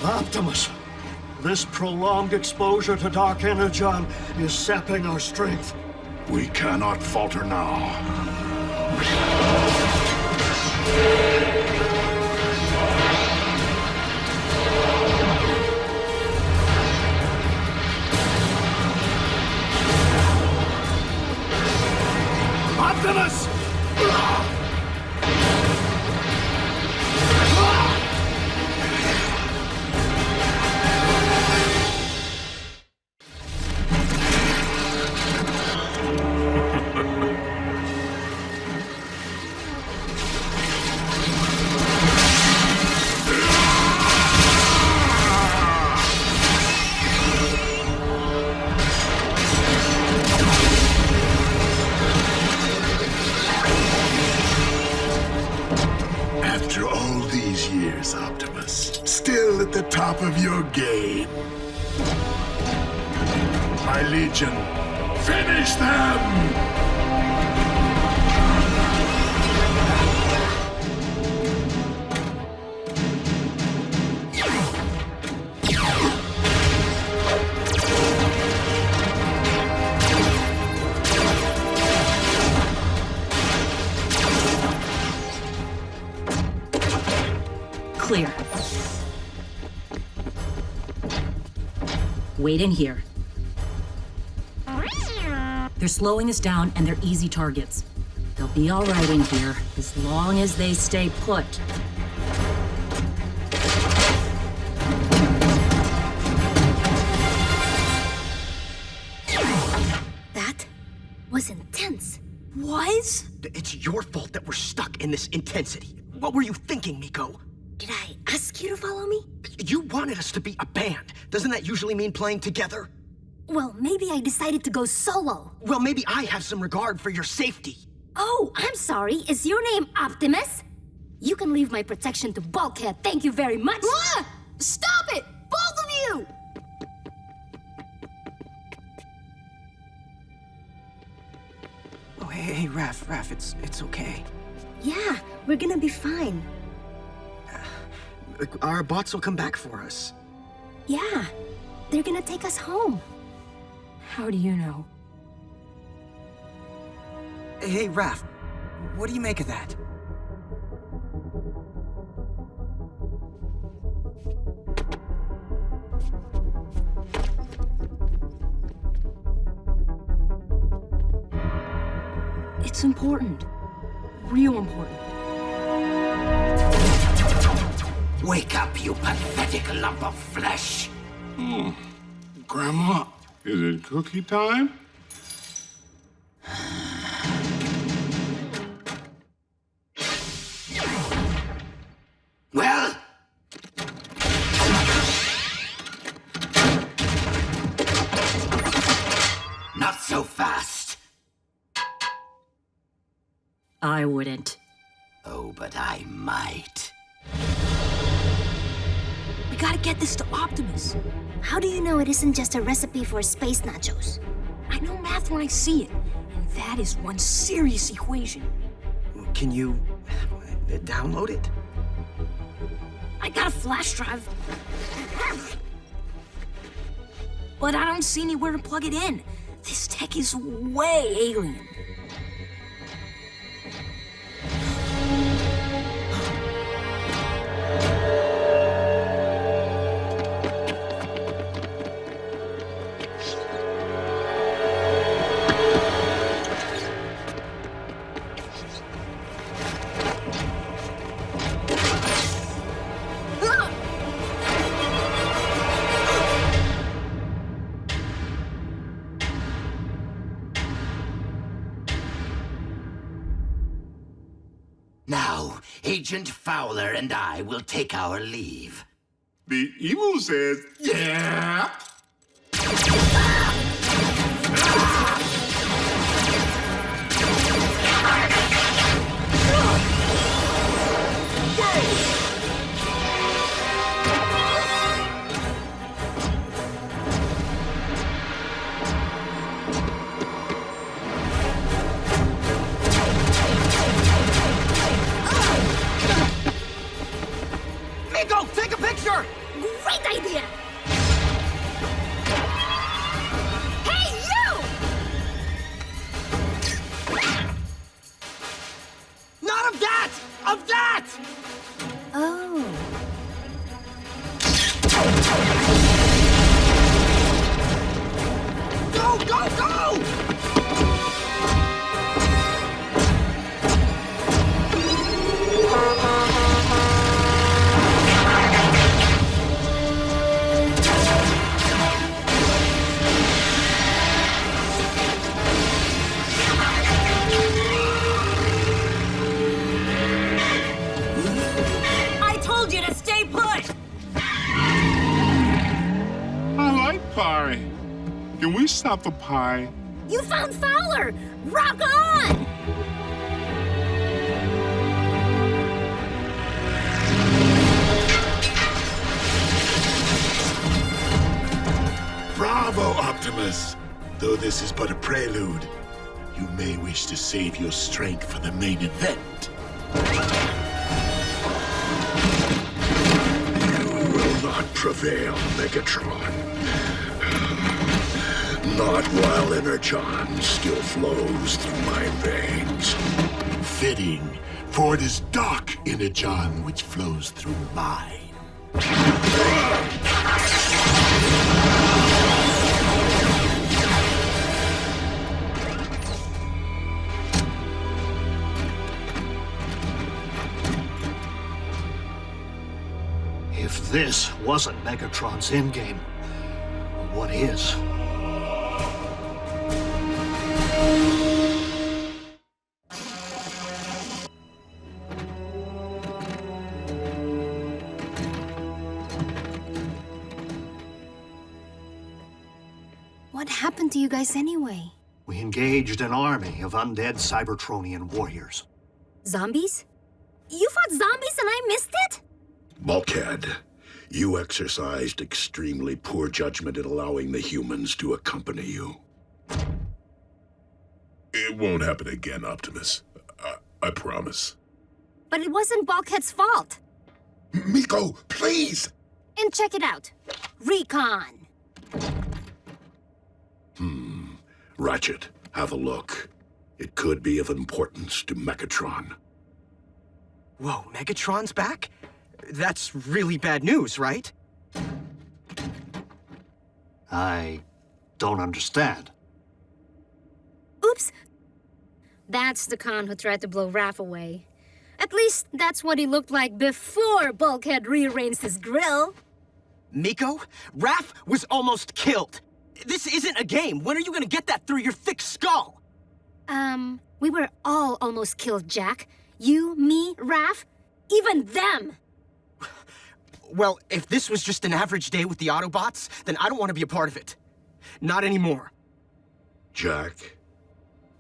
Optimus, this prolonged exposure to Dark Energon is sapping our strength. We cannot falter now. Optimus! After all these years, Optimus, still at the top of your game. My Legion, finish them! Clear. Wait in here. They're slowing us down and they're easy targets. They'll be all right in here as long as they stay put. That was intense. Was? It's your fault that we're stuck in this intensity. What were you thinking, Miko? Did I ask you to follow me? You wanted us to be a band. Doesn't that usually mean playing together? Well, maybe I decided to go solo. Well, maybe I have some regard for your safety. Oh, I'm sorry. Is your name Optimus? You can leave my protection to Bulkhead. Thank you very much. Ah! Stop it! Both of you! Oh, hey, Raph, it's okay. Yeah, we're gonna be fine. Our bots will come back for us. Yeah, they're gonna take us home. How do you know? Hey, Raph, what do you make of that? It's important. Real important. Wake up, you pathetic lump of flesh! Grandma, is it cookie time? Well? Not so fast. I wouldn't. Oh, but I might. We gotta get this to Optimus. How do you know it isn't just a recipe for space nachos? I know math when I see it, and that is one serious equation. Can you download it? I got a flash drive. But I don't see anywhere to plug it in. This tech is way alien. Now, Agent Fowler and I will take our leave. The emu says, yeah. Miko, take a picture! Great idea! Hey, you! Not of that! Of that! Oh. Go, go, go! I told you to stay put! I like pie. Can we stop the pie? You found Fowler! Rock on! Bravo, Optimus! Though this is but a prelude, you may wish to save your strength for the main event. You will not prevail, Megatron. Not while Energon still flows through my veins. Fitting, for it is dark Energon which flows through mine. If this wasn't Megatron's endgame, what is? What happened to you guys anyway? We engaged an army of undead Cybertronian warriors. Zombies? You fought zombies and I missed it? Bulkhead, you exercised extremely poor judgment in allowing the humans to accompany you. It won't happen again, Optimus. I promise. But it wasn't Bulkhead's fault. Miko, please! And check it out. Recon. Ratchet, have a look. It could be of importance to Megatron. Whoa, Megatron's back? That's really bad news, right? I don't understand. Oops. That's the con who tried to blow Raph away. At least that's what he looked like before Bulkhead rearranged his grill. Miko, Raph was almost killed. This isn't a game. When are you gonna get that through your thick skull? We were all almost killed, Jack. You, me, Raph, even them. Well, if this was just an average day with the Autobots, then I don't want to be a part of it. Not anymore. Jack,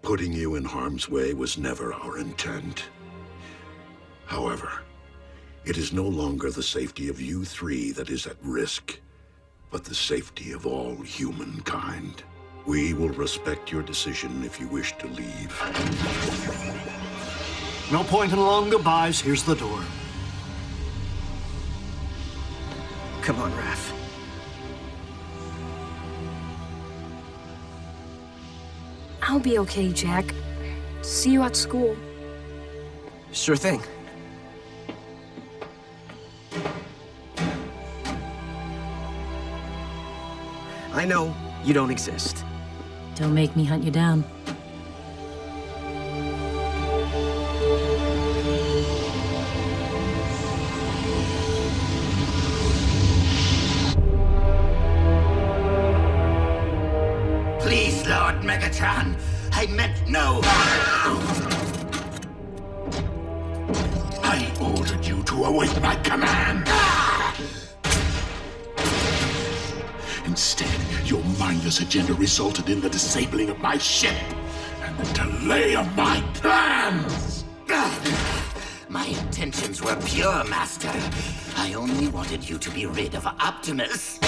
Putting you in harm's way was never our intent. However, it is no longer the safety of you three that is at risk, but the safety of all humankind. We will respect your decision if you wish to leave. No point in long goodbyes. Here's the door. Come on, Raph. I'll be okay, Jack. See you at school. Sure thing. I know you don't exist. Don't make me hunt you down. Please, Lord Megatron, I meant no. I ordered you to await my command. Instead, your mindless agenda resulted in the disabling of my ship and the delay of my plans. My intentions were pure, Master. I only wanted you to be rid of Optimus.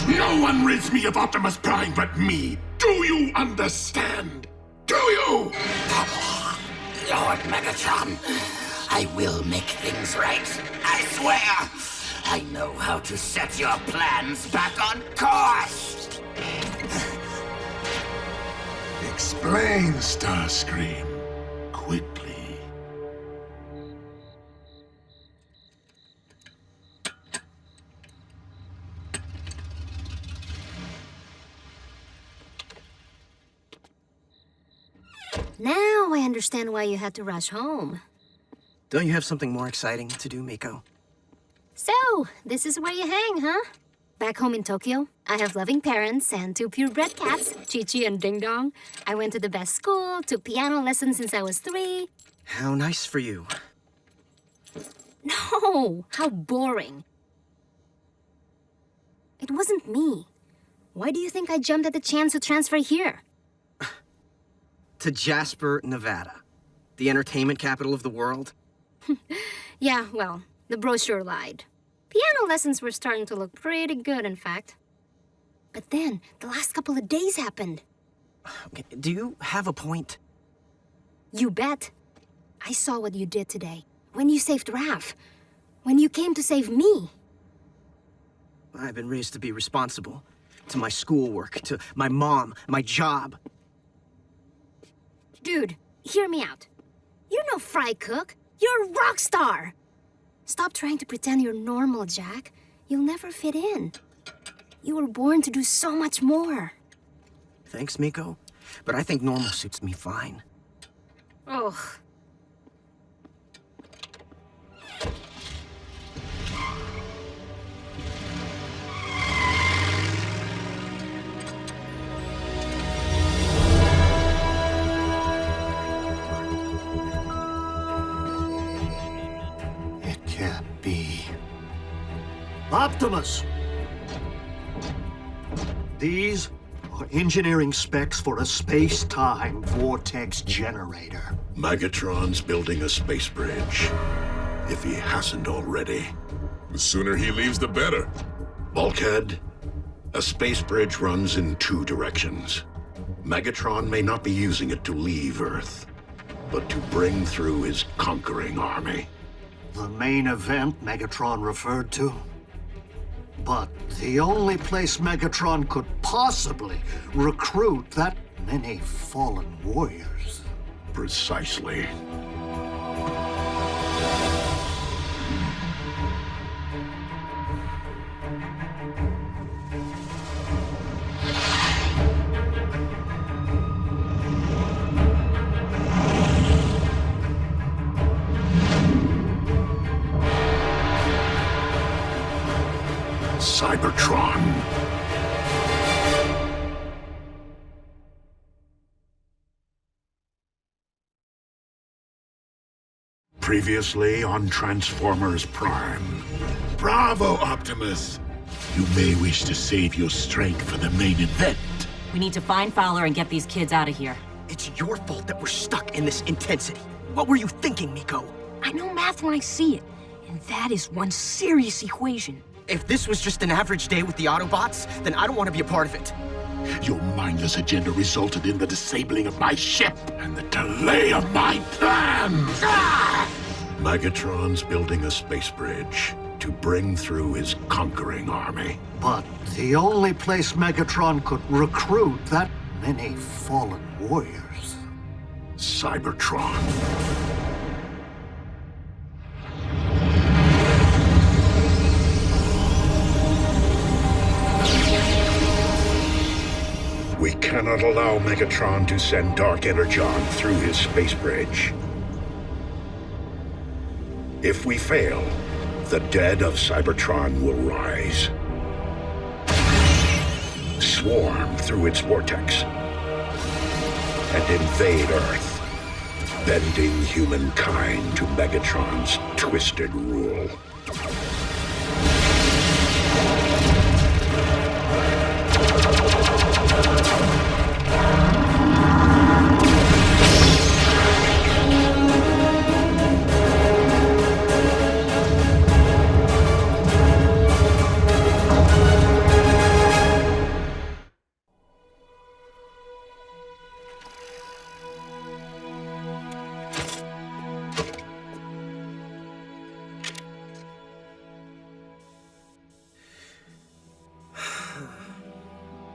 No one rids me of Optimus Prime but me. Do you understand? Do you? Lord Megatron, I will make things right. I swear. I know how to set your plans back on course. Explain, Starscream. Quickly. Now I understand why you had to rush home. Don't you have something more exciting to do, Miko? So, this is where you hang, huh? Back home in Tokyo, I have loving parents and 2 purebred cats, Chi-Chi and Ding Dong. I went to the best school, took piano lessons since I was 3. How nice for you. No, how boring. It wasn't me. Why do you think I jumped at the chance to transfer here? To Jasper, Nevada. The entertainment capital of the world. Yeah, well, the brochure lied. Piano lessons were starting to look pretty good, in fact. But then, the last couple of days happened. Okay, do you have a point? You bet. I saw what you did today. When you saved Raph. When you came to save me. I've been raised to be responsible. To my schoolwork, to my mom, my job. Dude, hear me out. You're no fry cook. You're a rock star. Stop trying to pretend you're normal, Jack. You'll never fit in. You were born to do so much more. Thanks, Miko. But I think normal suits me fine. Ugh. Optimus! These are engineering specs for a space-time vortex generator. Megatron's building a space bridge, if he hasn't already. The sooner he leaves, the better. Bulkhead, a space bridge runs in 2 directions. Megatron may not be using it to leave Earth, but to bring through his conquering army. The main event Megatron referred to? But the only place Megatron could possibly recruit that many fallen warriors. Precisely. Cybertron. Previously on Transformers Prime. Bravo, Optimus! You may wish to save your strength for the main event. We need to find Fowler and get these kids out of here. It's your fault that we're stuck in this intensity. What were you thinking, Miko? I know math when I see it, and that is one serious equation. If this was just an average day with the Autobots, then I don't want to be a part of it. Your mindless agenda resulted in the disabling of my ship and the delay of my plans! Ah! Megatron's building a space bridge to bring through his conquering army. But the only place Megatron could recruit that many fallen warriors. Cybertron. We cannot allow Megatron to send Dark Energon through his space bridge. If we fail, the dead of Cybertron will rise, swarm through its vortex, and invade Earth, bending humankind to Megatron's twisted rule.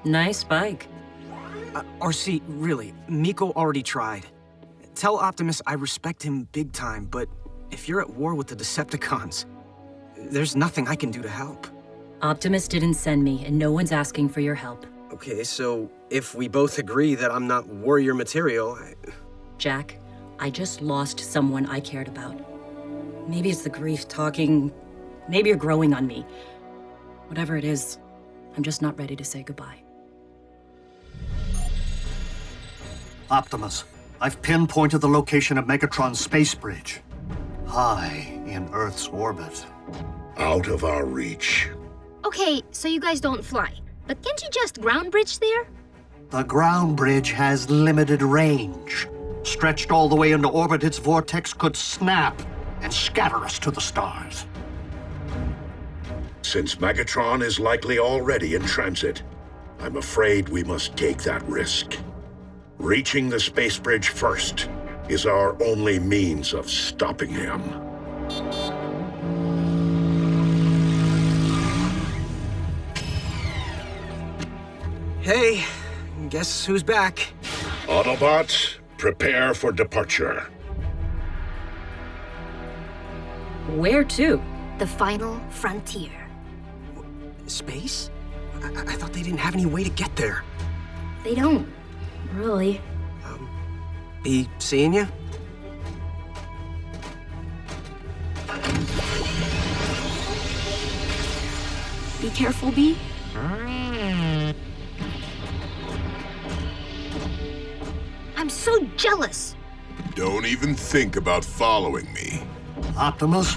Nice bike. RC, really, Miko already tried. Tell Optimus I respect him big time, but if you're at war with the Decepticons, there's nothing I can do to help. Optimus didn't send me, and no one's asking for your help. Okay, so if we both agree that I'm not warrior material, Jack, I just lost someone I cared about. Maybe it's the grief talking. Maybe you're growing on me. Whatever it is, I'm just not ready to say goodbye. Optimus, I've pinpointed the location of Megatron's space bridge. High in Earth's orbit. Out of our reach. Okay, so you guys don't fly. But can't you just ground bridge there? The ground bridge has limited range. Stretched all the way into orbit, its vortex could snap and scatter us to the stars. Since Megatron is likely already in transit, I'm afraid we must take that risk. Reaching the space bridge first is our only means of stopping him. Hey, guess who's back? Autobots, prepare for departure. Where to? The final frontier. Space? I thought they didn't have any way to get there. They don't, really. Be seeing you? Be careful, B. I'm so jealous. Don't even think about following me. Optimus,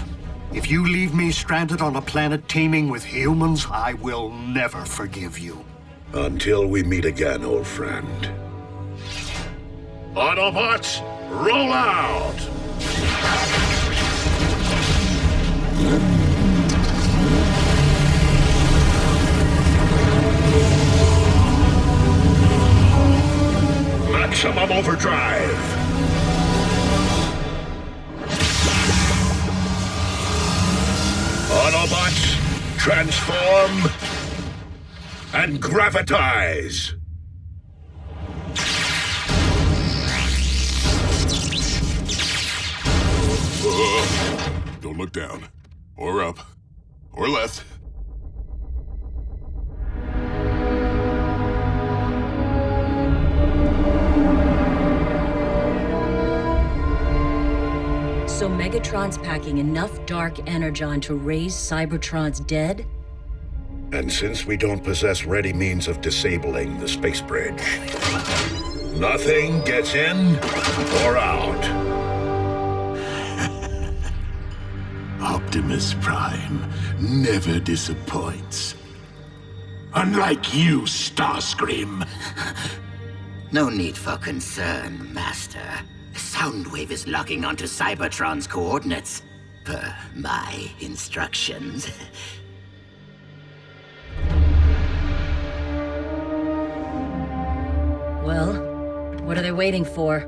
if you leave me stranded on a planet teeming with humans, I will never forgive you. Until we meet again, old friend. Autobots, roll out! Maximum overdrive! Autobots, transform and gravitize! Don't look down. Or up. Or left. So Megatron's packing enough Dark Energon to raise Cybertron's dead? And since we don't possess ready means of disabling the space bridge, nothing gets in or out. Optimus Prime never disappoints. Unlike you, Starscream. No need for concern, Master. Soundwave is locking onto Cybertron's coordinates, per my instructions. Well, what are they waiting for?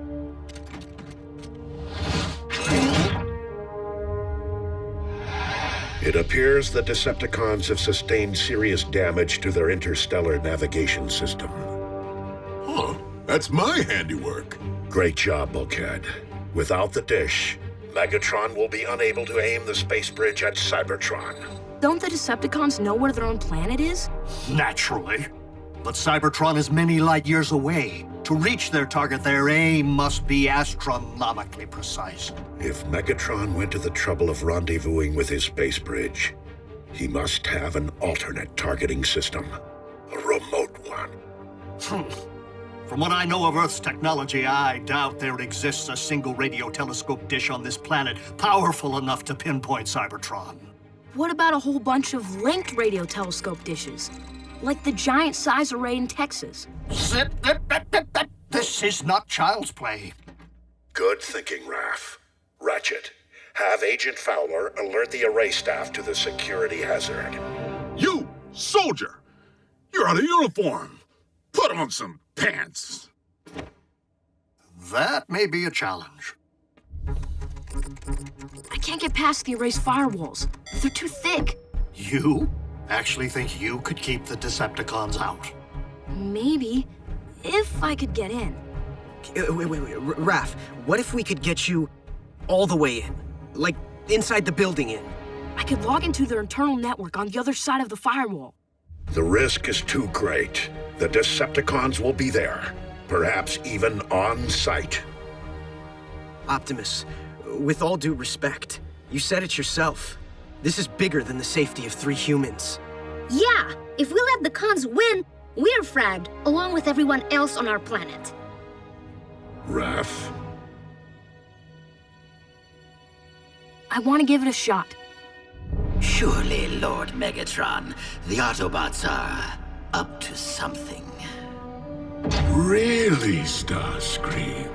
It appears the Decepticons have sustained serious damage to their interstellar navigation system. Huh, that's my handiwork. Great job, Bulkhead. Without the dish, Megatron will be unable to aim the space bridge at Cybertron. Don't the Decepticons know where their own planet is? Naturally. But Cybertron is many light years away. To reach their target, their aim must be astronomically precise. If Megatron went to the trouble of rendezvousing with his space bridge, he must have an alternate targeting system. A remote one. From what I know of Earth's technology, I doubt there exists a single radio telescope dish on this planet powerful enough to pinpoint Cybertron. What about a whole bunch of linked radio telescope dishes? Like the giant size array in Texas. This is not child's play. Good thinking, Raph. Ratchet, have Agent Fowler alert the array staff to the security hazard. You, soldier! You're out of uniform! Put on some pants! That may be a challenge. I can't get past the array's firewalls. They're too thick. You actually think you could keep the Decepticons out? Maybe, if I could get in. Wait, Raph, what if we could get you all the way in? Like, inside the building in? I could log into their internal network on the other side of the firewall. The risk is too great. The Decepticons will be there, perhaps even on site. Optimus, with all due respect, you said it yourself. This is bigger than the safety of 3 humans. Yeah, if we let the cons win, we're fragged, along with everyone else on our planet. Raph? I want to give it a shot. Surely, Lord Megatron, the Autobots are up to something. Really, Starscream?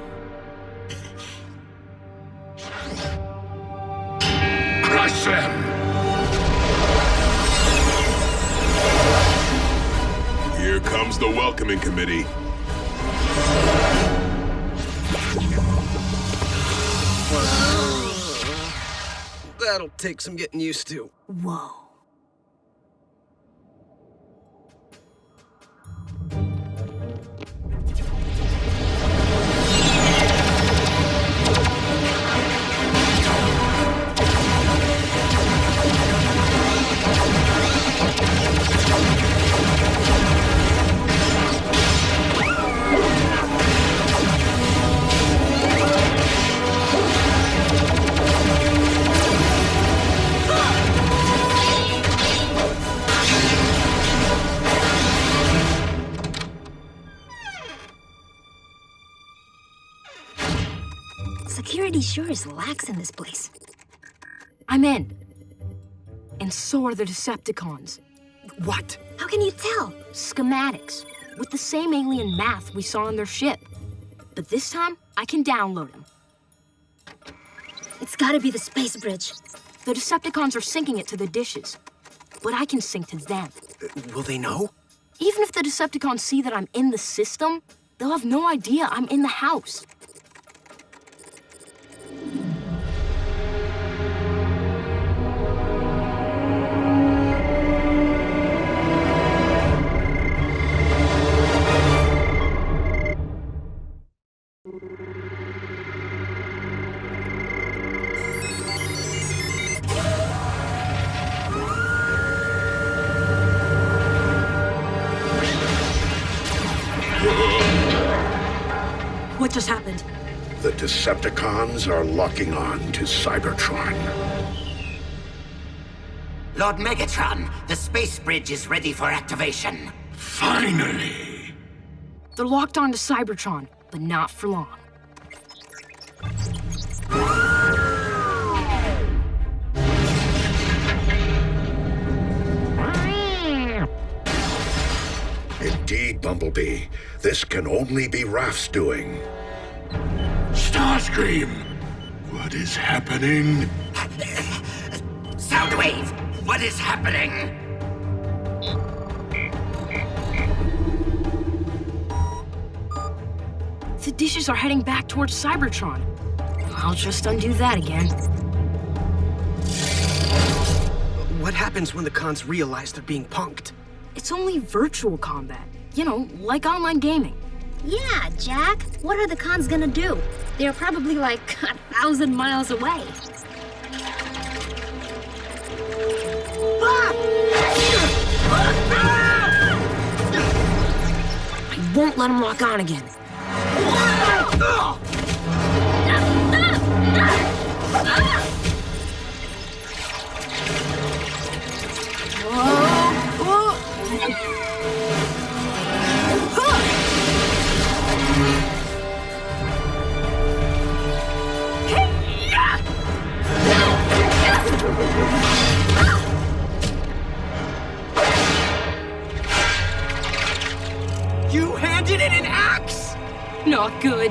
Crush them! Here comes the welcoming committee. That'll take some getting used to. Whoa. Security sure is lax in this place. I'm in. And so are the Decepticons. What? How can you tell? Schematics, with the same alien math we saw on their ship. But this time, I can download them. It's gotta be the space bridge. The Decepticons are syncing it to the dishes. But I can sync to them. Will they know? Even if the Decepticons see that I'm in the system, they'll have no idea I'm in the house. What just happened? The Decepticons are locking on to Cybertron. Lord Megatron, the space bridge is ready for activation. Finally! They're locked onto Cybertron, but not for long. Indeed, Bumblebee. This can only be Raph's doing. Starscream! What is happening? Soundwave! What is happening? The dishes are heading back towards Cybertron. I'll just undo that again. What happens when the cons realize they're being punked? It's only virtual combat. You know, like online gaming. Yeah, Jack. What are the cons gonna do? They're probably like 1,000 miles away. I won't let him lock on again. You handed it an axe? Not good.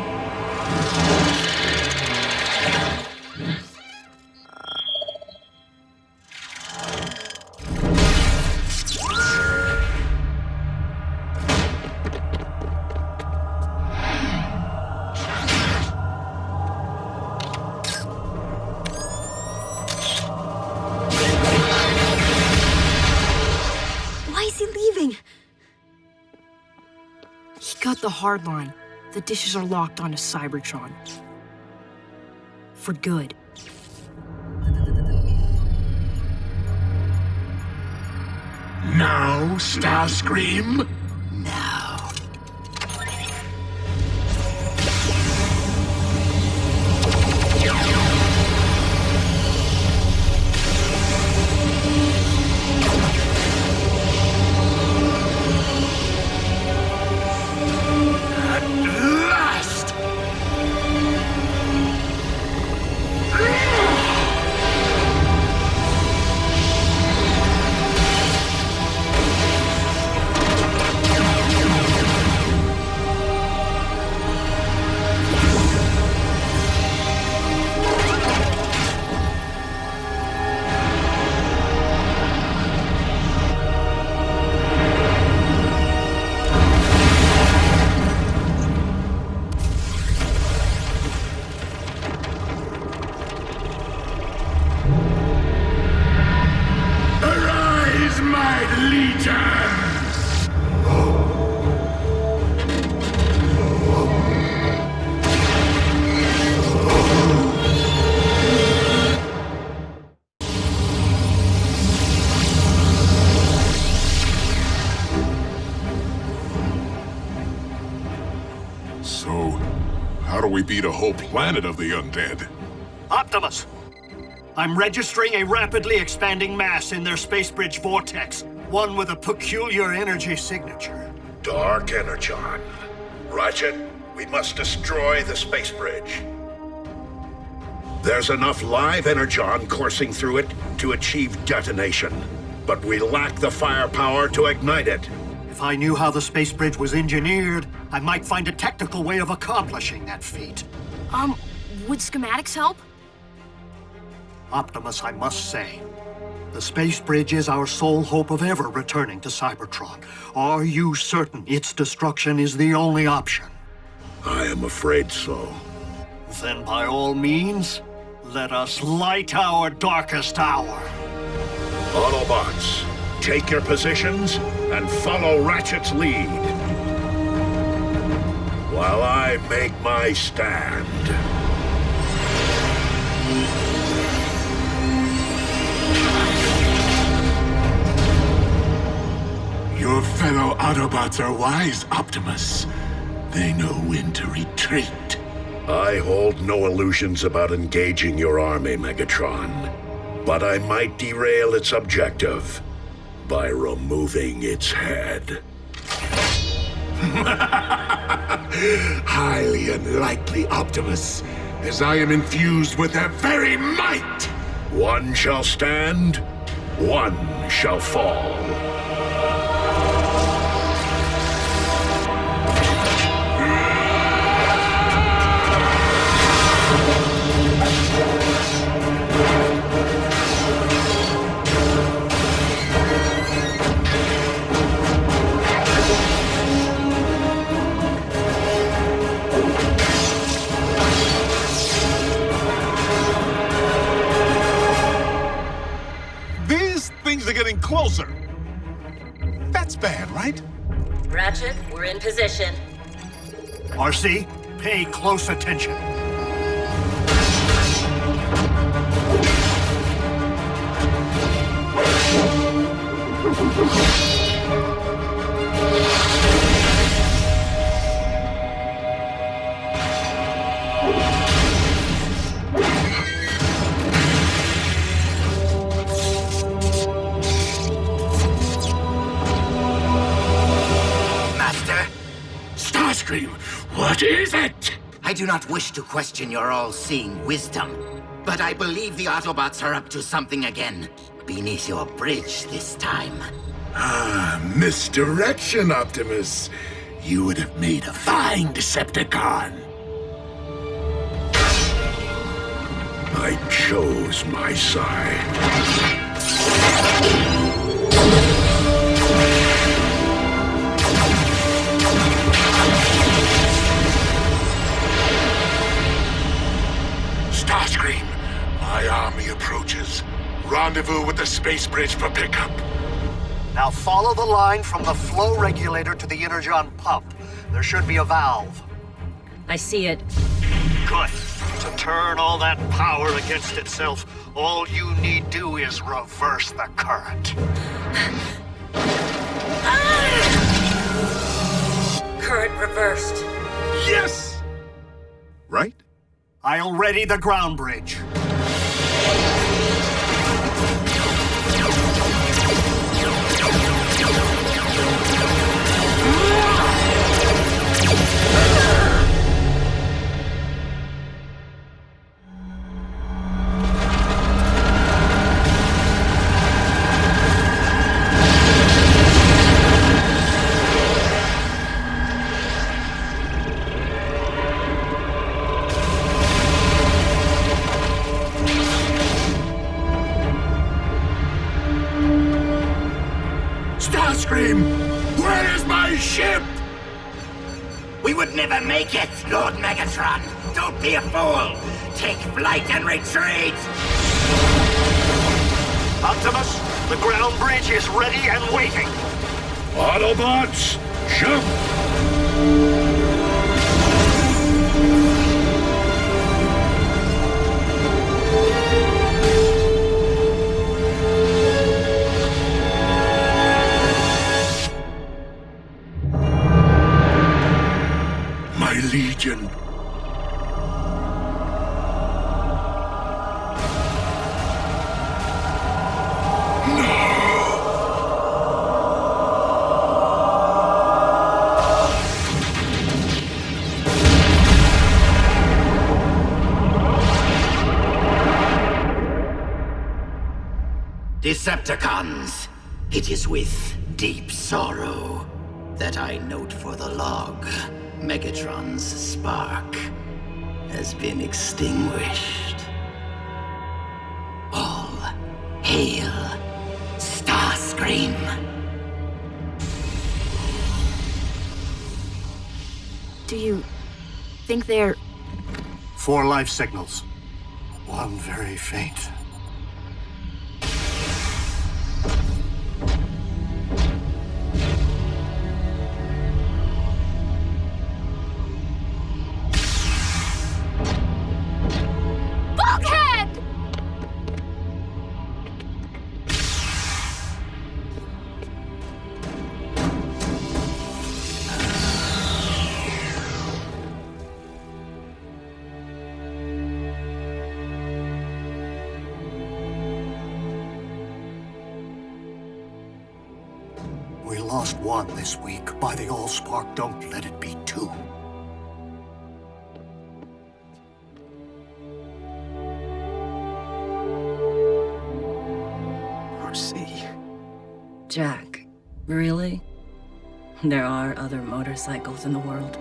Why is he leaving? He got the hard line. The dishes are locked onto Cybertron. For good. Now, Starscream? Now. Last! Arise, my legions! So, how do we beat a whole planet of the undead? Optimus! I'm registering a rapidly expanding mass in their space bridge vortex, one with a peculiar energy signature. Dark Energon. Ratchet, we must destroy the space bridge. There's enough live Energon coursing through it to achieve detonation, but we lack the firepower to ignite it. If I knew how the space bridge was engineered, I might find a technical way of accomplishing that feat. Would schematics help? Optimus, I must say, the space bridge is our sole hope of ever returning to Cybertron. Are you certain its destruction is the only option? I am afraid so. Then by all means, let us light our darkest hour. Autobots, take your positions and follow Ratchet's lead. While I make my stand. Your fellow Autobots are wise, Optimus. They know when to retreat. I hold no illusions about engaging your army, Megatron. But I might derail its objective by removing its head. Highly unlikely, Optimus, as I am infused with their very might! One shall stand, one shall fall. closer. That's bad, right? Ratchet, we're in position. RC, pay close attention. Master? Starscream, what is it? I do not wish to question your all-seeing wisdom, but I believe the Autobots are up to something again. Beneath your bridge this time. Ah, misdirection, Optimus. You would have made a fine Decepticon. I chose my side. Starscream, my army approaches. Rendezvous with the space bridge for pickup. Now follow the line from the flow regulator to the Energon pump. There should be a valve. I see it. Good. To turn all that power against itself, all you need do is reverse the current. Current reversed. Yes! Right? I'll ready the ground bridge. Starscream, where is my ship? We would never make it, Lord Megatron. Don't be a fool. Take flight and retreat. Optimus, the ground bridge is ready and waiting. Autobots, jump! My Legion. Decepticons, it is with deep sorrow that I note for the log Megatron's spark has been extinguished. All hail Starscream. Do you think they're... 4 life signals. 1 very faint. Bulkhead! We lost 1 this week. By the Allspark, don't let it be 2. RC. Jack, really? There are other motorcycles in the world.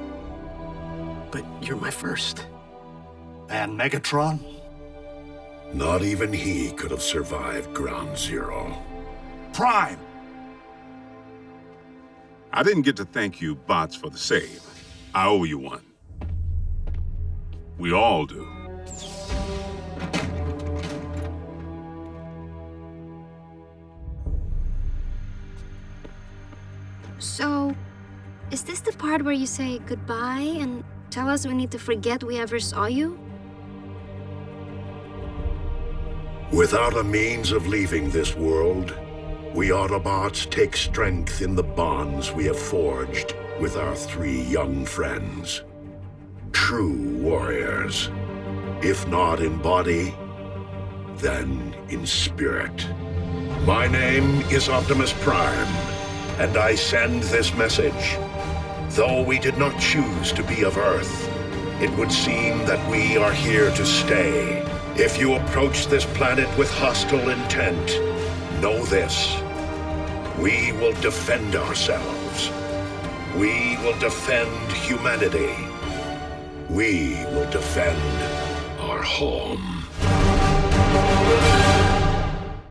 But you're my first. And Megatron? Not even he could have survived Ground Zero. Prime! I didn't get to thank you, bots, for the save. I owe you one. We all do. So, is this the part where you say goodbye and tell us we need to forget we ever saw you? Without a means of leaving this world, we Autobots take strength in the bonds we have forged with our 3 young friends. True warriors. If not in body, then in spirit. My name is Optimus Prime, and I send this message. Though we did not choose to be of Earth, it would seem that we are here to stay. If you approach this planet with hostile intent, know this. We will defend ourselves. We will defend humanity. We will defend our home.